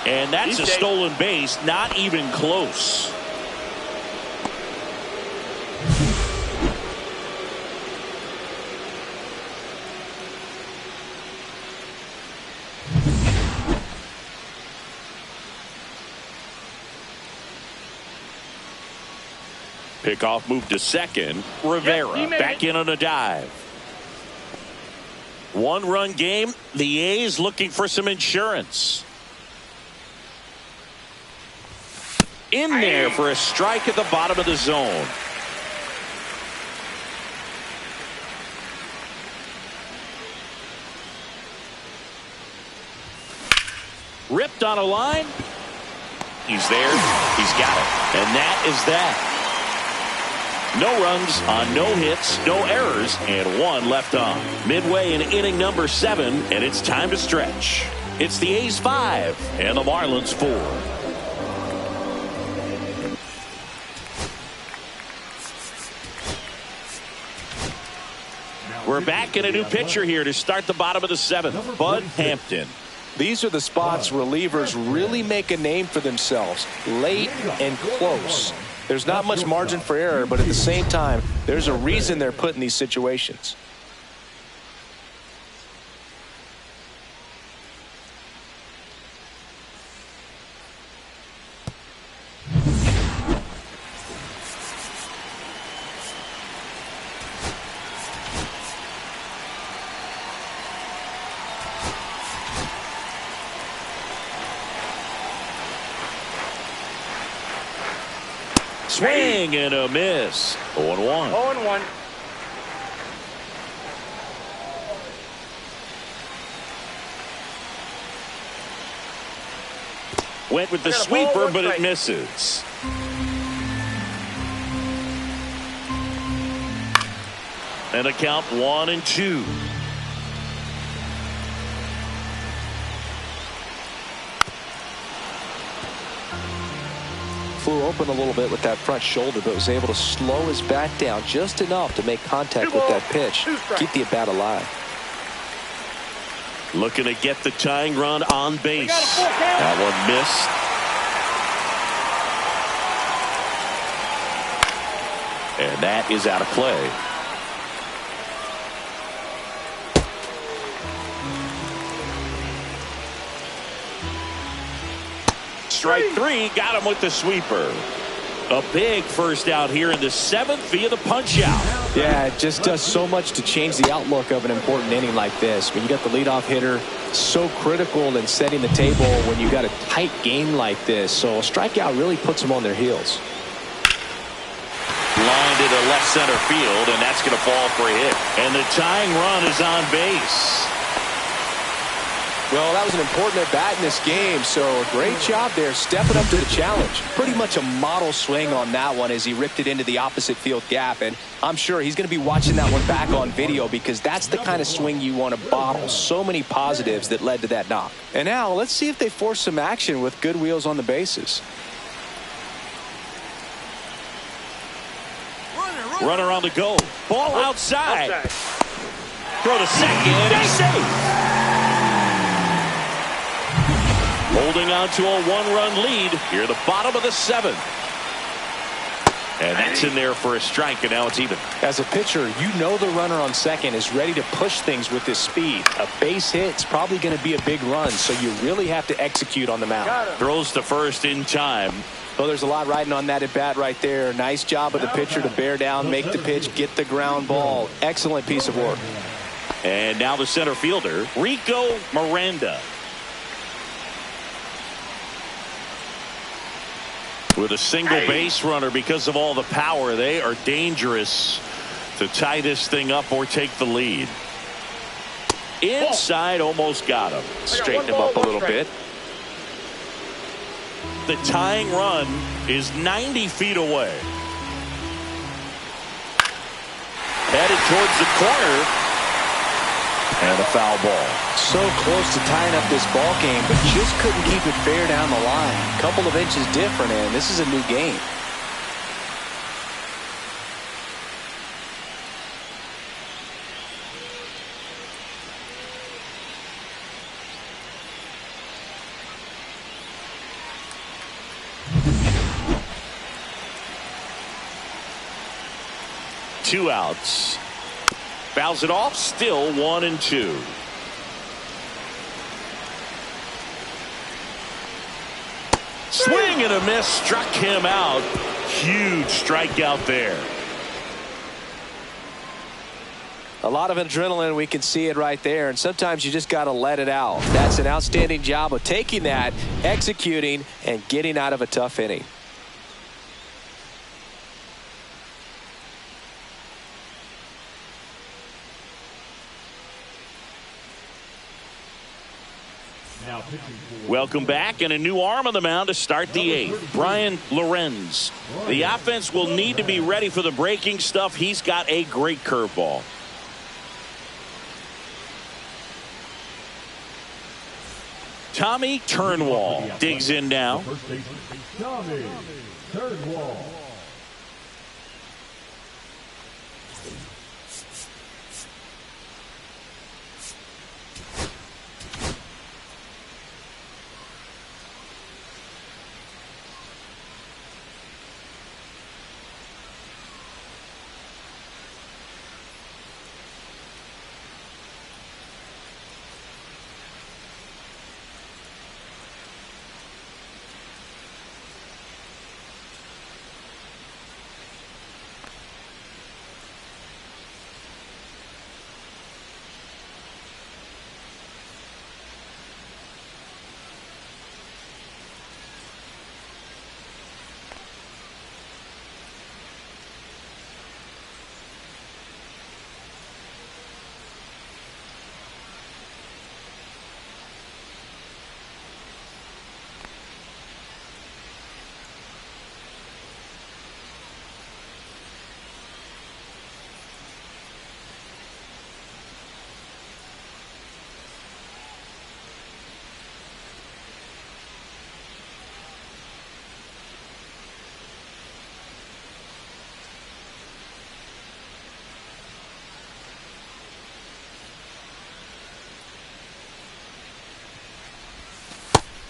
And that's He's a safe. stolen base. Not even close. Pickoff move to second. Rivera he made back it. in on a dive. 1-run game. The A's looking for some insurance. In there for a strike at the bottom of the zone. Ripped on a line. He's there. He's got it. And that is that. No runs on no hits, no errors, and 1 left on. Midway in inning number 7, and it's time to stretch. It's the A's 5 and the Marlins 4. We're back in a new pitcher here to start the bottom of the 7th. Bud Hampton. These are the spots relievers really make a name for themselves. Late and close. There's not much margin for error, but at the same time, there's a reason they're put in these situations. Swing and a miss. 0-1. 0-1. Went with the I got a ball, sweeper, 1 but it strike. misses. And a count 1-2. Flew open a little bit with that front shoulder, but was able to slow his bat down just enough to make contact with that pitch. Keep the at-bat alive. Looking to get the tying run on base. That one missed. And that is out of play. Strike three, got him with the sweeper. A big first out here in the 7th via the punch out. Yeah, it just does so much to change the outlook of an important inning like this. When you got the leadoff hitter, so critical in setting the table when you got a tight game like this. So a strikeout really puts them on their heels. Lined into left center field, and that's going to fall for a hit. And the tying run is on base. Well, that was an important at-bat in this game, so a great job there stepping up to the challenge. Pretty much a model swing on that one as he ripped it into the opposite field gap, and I'm sure he's going to be watching that one back on video because that's the kind of swing you want to bottle. So many positives that led to that knock. And now let's see if they force some action with good wheels on the bases. Runner on the go. Ball outside. Throw to second. He's safe. Holding on to a 1-run lead here at the bottom of the 7th. And that's in there for a strike, and now it's even. As a pitcher, you know the runner on second is ready to push things with his speed. A base hit's probably going to be a big run, so you really have to execute on the mound. Throws to first in time. Well, there's a lot riding on that at bat right there. Nice job of the pitcher to bear down, make the pitch, get the ground ball. Excellent piece of work. And now the center fielder, Rico Miranda. With a single base runner because of all the power, they are dangerous to tie this thing up or take the lead. Inside, almost got him. Straighten him up a little bit. The tying run is 90 feet away. Headed towards the corner. And a foul ball. So close to tying up this ball game, but just couldn't keep it fair down the line. Couple of inches different, and this is a new game. Two outs. Fouls it off, still 1-2. Swing and a miss, struck him out. Huge strikeout there. A lot of adrenaline, we can see it right there, and sometimes you just got to let it out. That's an outstanding job of taking that, executing, and getting out of a tough inning. Welcome back, and a new arm on the mound to start the 8th. Brian Lorenz. The offense will need to be ready for the breaking stuff. He's got a great curveball. Tommy Turnwall digs in now. Tommy Turnwall.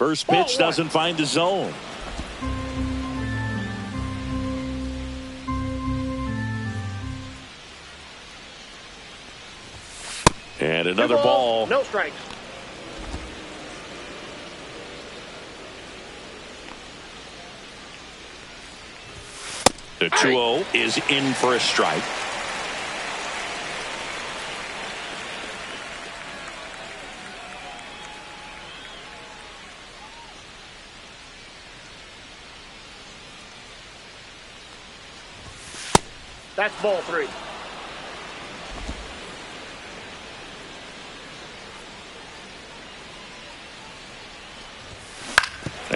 First pitch doesn't find the zone. And another ball. No strikes. The 2-0 is in for a strike. That's ball 3.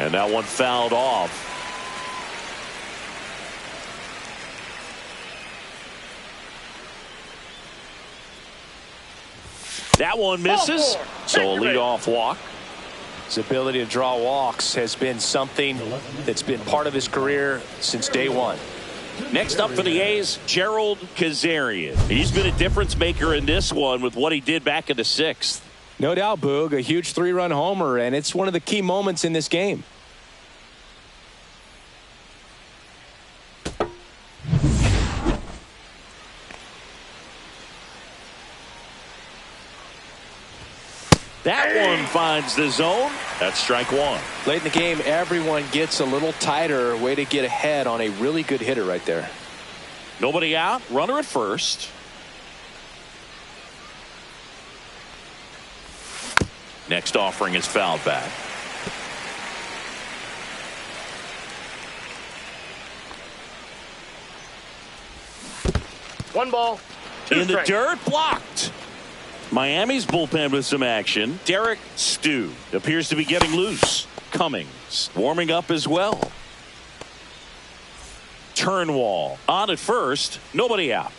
And that one fouled off. That one misses. So a leadoff walk. His ability to draw walks has been something that's been part of his career since day one. Next up for the A's, Gerald Kazarian. He's been a difference maker in this one with what he did back in the 6th. No doubt, Boog, a huge 3-run homer, and it's one of the key moments in this game. That one finds the zone. That's strike 1. Late in the game, everyone gets a little tighter. Way to get ahead on a really good hitter right there. Nobody out. Runner at first. Next offering is fouled back. One ball. In the dirt, blocked. Miami's bullpen with some action. Derek Stew appears to be getting loose. Cummings warming up as well. Turnwall on at first. Nobody out.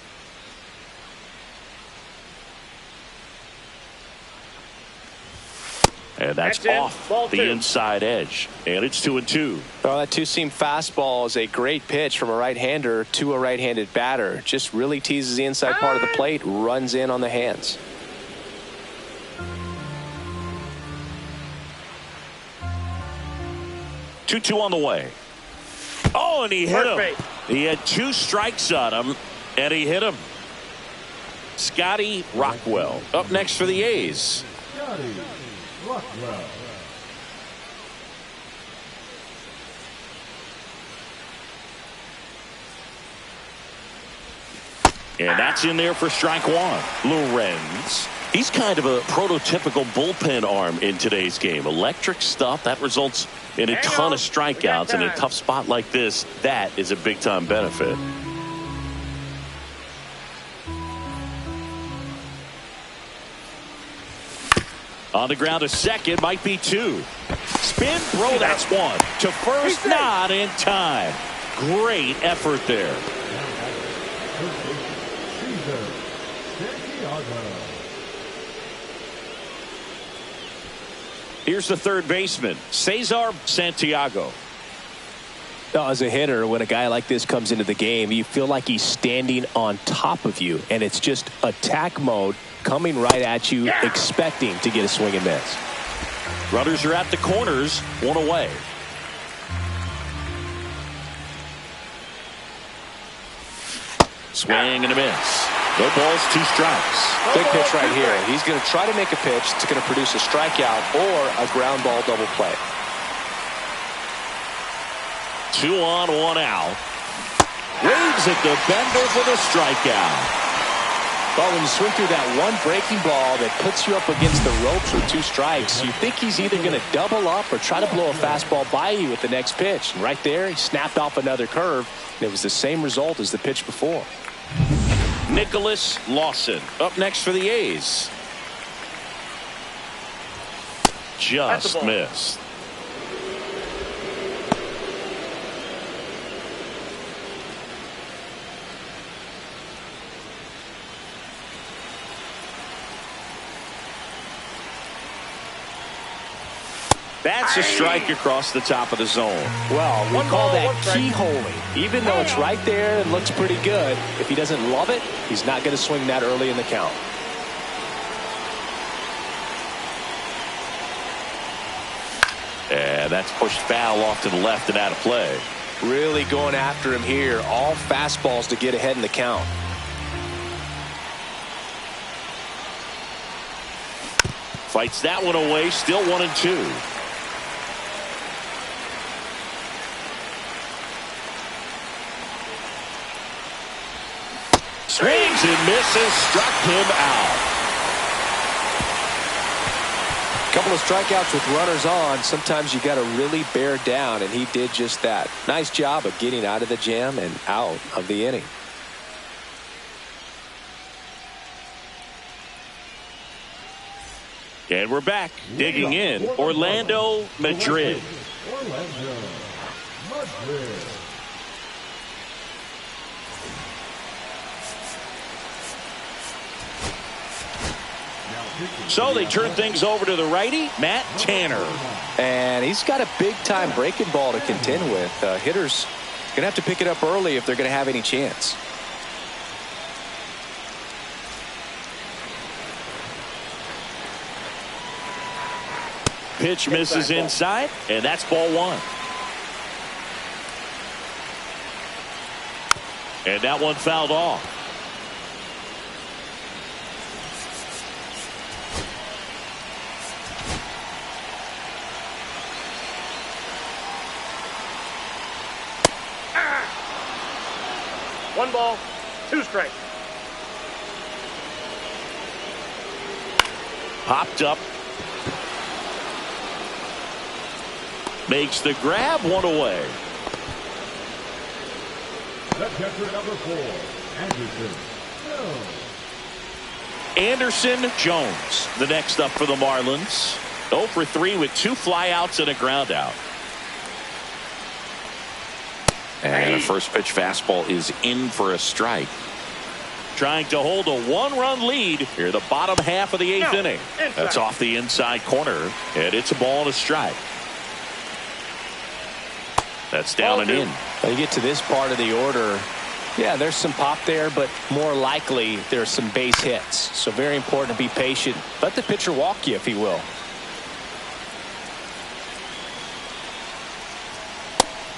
And that's off the inside edge. And it's 2-2. Oh, that two-seam fastball is a great pitch from a right-hander to a right-handed batter. Just really teases the inside part of the plate, runs in on the hands. Two on the way. Oh, and he hit him. He had 2 strikes on him, and he hit him. Scotty Rockwell up next for the A's. Scotty Rockwell. And that's in there for strike 1. Lorenz. He's kind of a prototypical bullpen arm in today's game. Electric stuff that results in a ton of strikeouts in a tough spot like this. That is a big time benefit. On the ground to second, might be 2. Spin throw, that's 1. To first, not in time. Great effort there. Here's the third baseman, Cesar Santiago. As a hitter, when a guy like this comes into the game, you feel like he's standing on top of you, and it's just attack mode coming right at you, expecting to get a swing and miss. Runners are at the corners, 1 away. Swing and a miss. No balls, 2 strikes. Big pitch right here. He's going to try to make a pitch that's going to produce a strikeout or a ground ball double play. 2 on, 1 out. Waves at the bender for the strikeout. Well, when you swing through that one breaking ball that puts you up against the ropes with 2 strikes, you think he's either going to double up or try to blow a fastball by you with the next pitch. And right there, he snapped off another curve, and it was the same result as the pitch before. Nicholas Lawson up next for the A's. Just missed. That's a strike across the top of the zone. Well, we call that keyholing. Even though it's right there and looks pretty good, if he doesn't love it, he's not going to swing that early in the count. And that's pushed foul off to the left and out of play. Really going after him here. All fastballs to get ahead in the count. Fights that one away. Still 1-2. Swings and misses. Struck him out. Couple of strikeouts with runners on. Sometimes you got to really bear down, and he did just that. Nice job of getting out of the jam and out of the inning. And we're back. Digging in, Orlando, Madrid. Orlando, Madrid. So they turn things over to the righty, Matt Tanner. And he's got a big-time breaking ball to contend with. Hitters going to have to pick it up early if they're going to have any chance. Pitch misses inside, and that's ball one. And that one fouled off. One ball, two strikes. Popped up. Makes the grab, one away. The catcher number 4, Anderson. Anderson Jones, the next up for the Marlins. 0 for 3 with 2 flyouts and a ground out. And the first pitch fastball is in for a strike. Trying to hold a 1-run lead here, the bottom half of the 8th inning. That's off the inside corner, and it's a ball and a strike. That's down and in. When you get to this part of the order, yeah, there's some pop there, but more likely there's some base hits. So very important to be patient. Let the pitcher walk you, if he will.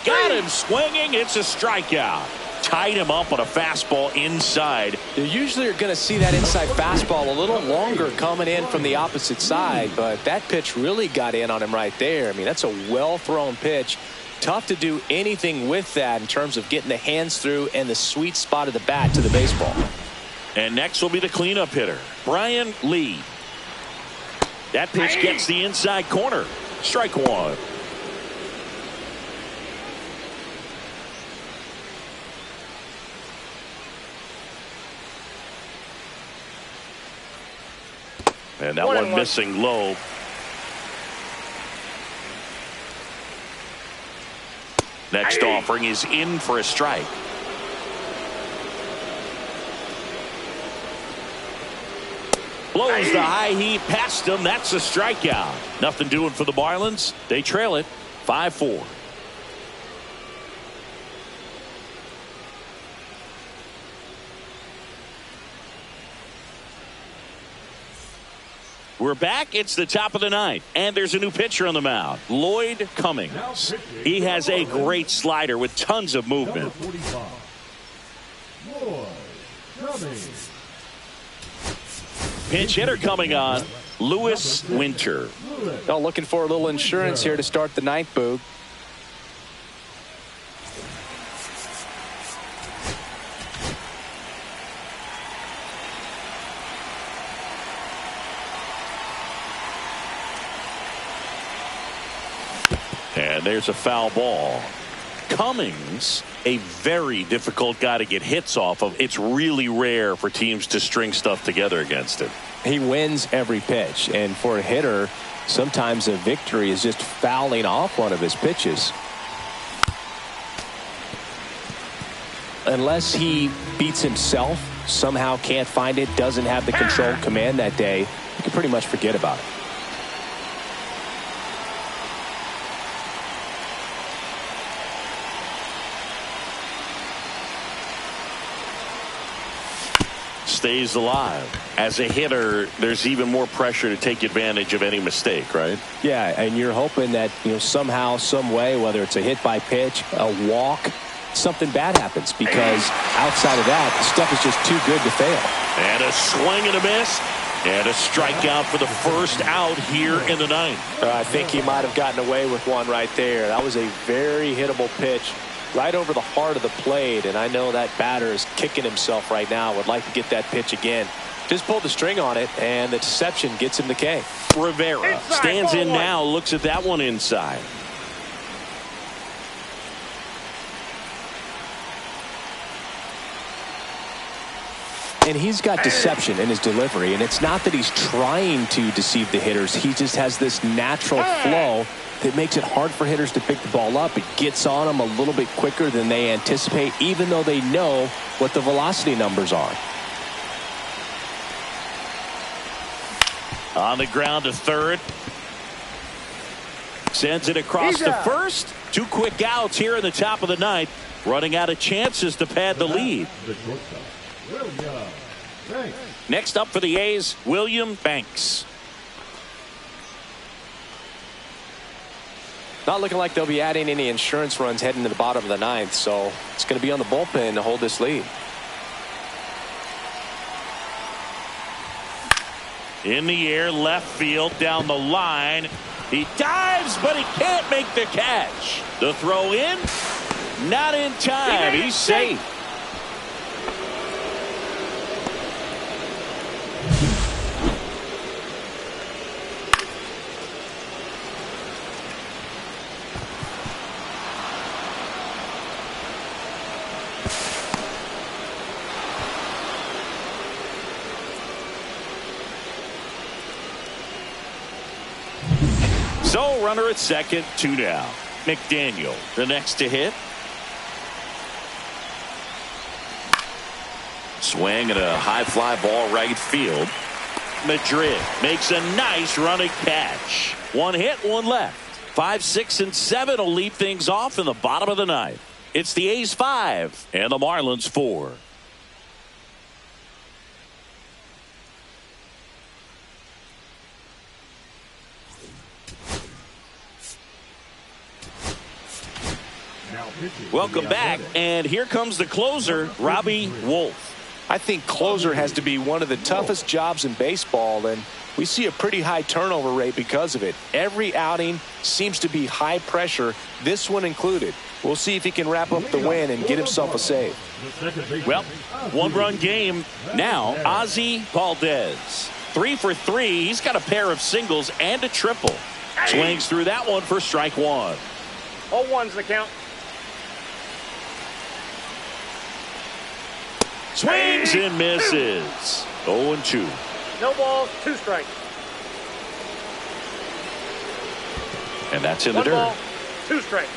Got him swinging. It's a strikeout. Tied him up on a fastball inside. You usually are going to see that inside fastball a little longer coming in from the opposite side, but that pitch really got in on him right there. I mean, that's a well-thrown pitch. Tough to do anything with that in terms of getting the hands through and the sweet spot of the bat to the baseball. And next will be the cleanup hitter, Brian Lee. That pitch gets the inside corner. Strike one. And that one missing low. Next offering is in for a strike. Blows the high heat past him. That's a strikeout. Nothing doing for the Marlins. They trail it 5-4. We're back. It's the top of the ninth, and there's a new pitcher on the mound, Lloyd Cummings. He has a great slider with tons of movement. Lloyd Cummings. Pinch hitter coming on, Lewis Winter. Oh, looking for a little insurance here to start the ninth, Boog. And there's a foul ball. Cummings, a very difficult guy to get hits off of. It's really rare for teams to string stuff together against him. He wins every pitch, and for a hitter, sometimes a victory is just fouling off one of his pitches. Unless he beats himself, somehow can't find it, doesn't have the control command that day, you can pretty much forget about it. stays alive. As a hitter, there's even more pressure to take advantage of any mistake, right? Yeah, and you're hoping that, somehow, some way, whether it's a hit by pitch, a walk, something bad happens, because outside of that, stuff is just too good to fail. And a swing and a miss. And a strikeout for the first out here in the ninth. I think he might have gotten away with one right there. That was a very hittable pitch right over the heart of the plate, and I know that batter is kicking himself right now. Would like to get that pitch again. Just pulled the string on it, and the deception gets him the K. Rivera stands in now, looks at that one inside. And he's got deception in his delivery, and it's not that he's trying to deceive the hitters. He just has this natural flow that makes it hard for hitters to pick the ball up. It gets on them a little bit quicker than they anticipate, even though they know what the velocity numbers are. On the ground to third. Sends it across to first. 2 quick outs here in the top of the ninth. Running out of chances to pad the lead. Next up for the A's, William Banks. Not looking like they'll be adding any insurance runs heading to the bottom of the ninth, so it's going to be on the bullpen to hold this lead. In the air, left field, down the line. He dives, but he can't make the catch. The throw in, not in time. He's safe. So runner at second, 2 down. McDaniel, the next to hit. Swing and a high fly ball right field. Madrid makes a nice running catch. 1 hit, 1 left. 5, 6, and 7 will lead things off in the bottom of the ninth. It's the A's 5 and the Marlins 4. Welcome back, and here comes the closer, Robbie Wolf. I think closer has to be one of the toughest jobs in baseball, and we see a pretty high turnover rate because of it. Every outing seems to be high pressure, this one included. We'll see if he can wrap up the win and get himself a save. Well, 1-run game now. Ozzie Valdez, 3 for 3. He's got a pair of singles and a triple. Swings through that one for strike 1. 0-1's the count. Swings and misses. 0-2. No balls, 2 strikes. And that's in the 1 dirt. ball, 2 strikes.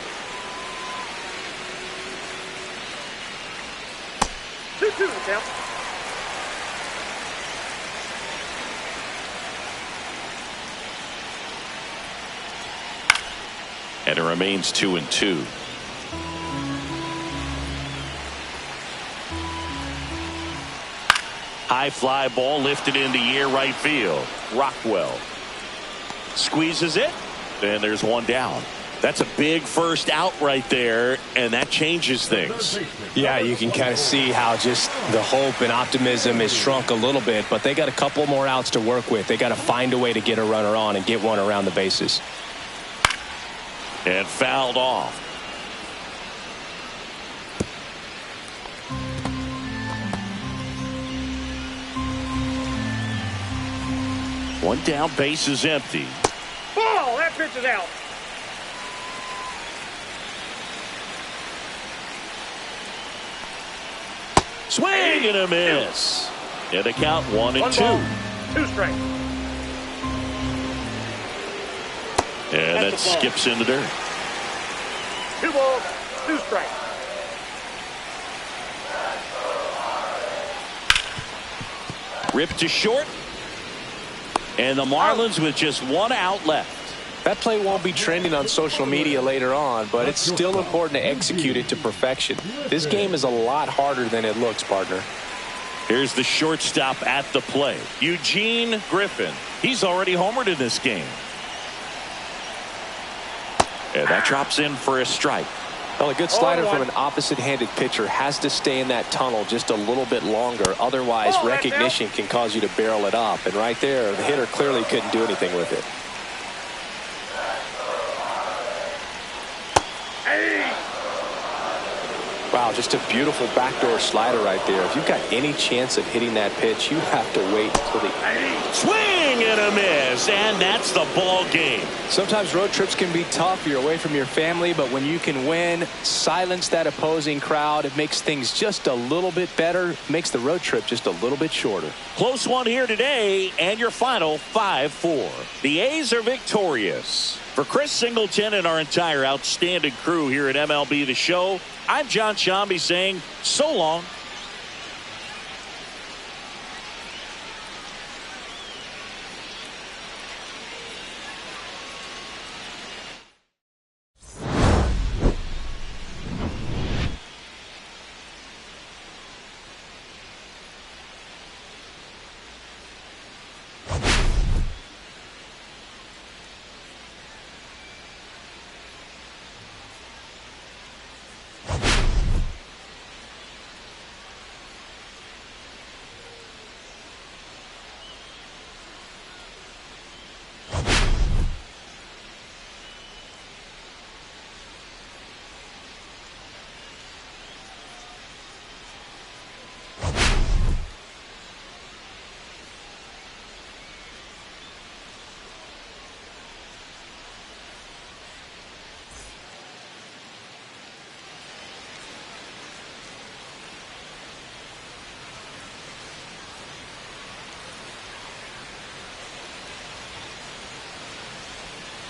2-2 the count. And it remains 2-2. High fly ball lifted in the air right field. Rockwell squeezes it, and there's 1 down. That's a big first out right there, and that changes things. Yeah, you can kind of see how just the hope and optimism is shrunk a little bit, but they got a couple more outs to work with. They got to find a way to get a runner on and get one around the bases. And fouled off. One down, base is empty. Ball, that pitch is out. Swing and a miss. And the count 1-2. 1 ball, 2 strikes. And that skips in the dirt. 2 balls, 2 strikes. Ripped to short. And the Marlins with just 1 out left. That play won't be trending on social media later on, but it's still important to execute it to perfection. This game is a lot harder than it looks, partner. Here's the shortstop at the plate, Eugene Griffin. He's already homered in this game. And that drops in for a strike. Well, a good slider from an opposite-handed pitcher has to stay in that tunnel just a little bit longer. Otherwise, recognition can cause you to barrel it up. And right there, the hitter clearly couldn't do anything with it. Wow, just a beautiful backdoor slider right there. If you've got any chance of hitting that pitch, you have to wait until the swing and a miss, and that's the ball game. Sometimes road trips can be tough. You're away from your family, but when you can win, silence that opposing crowd, it makes things just a little bit better, makes the road trip just a little bit shorter. Close one here today, and your final 5-4. The A's are victorious. For Chris Singleton and our entire outstanding crew here at MLB The Show, I'm John Shambi saying so long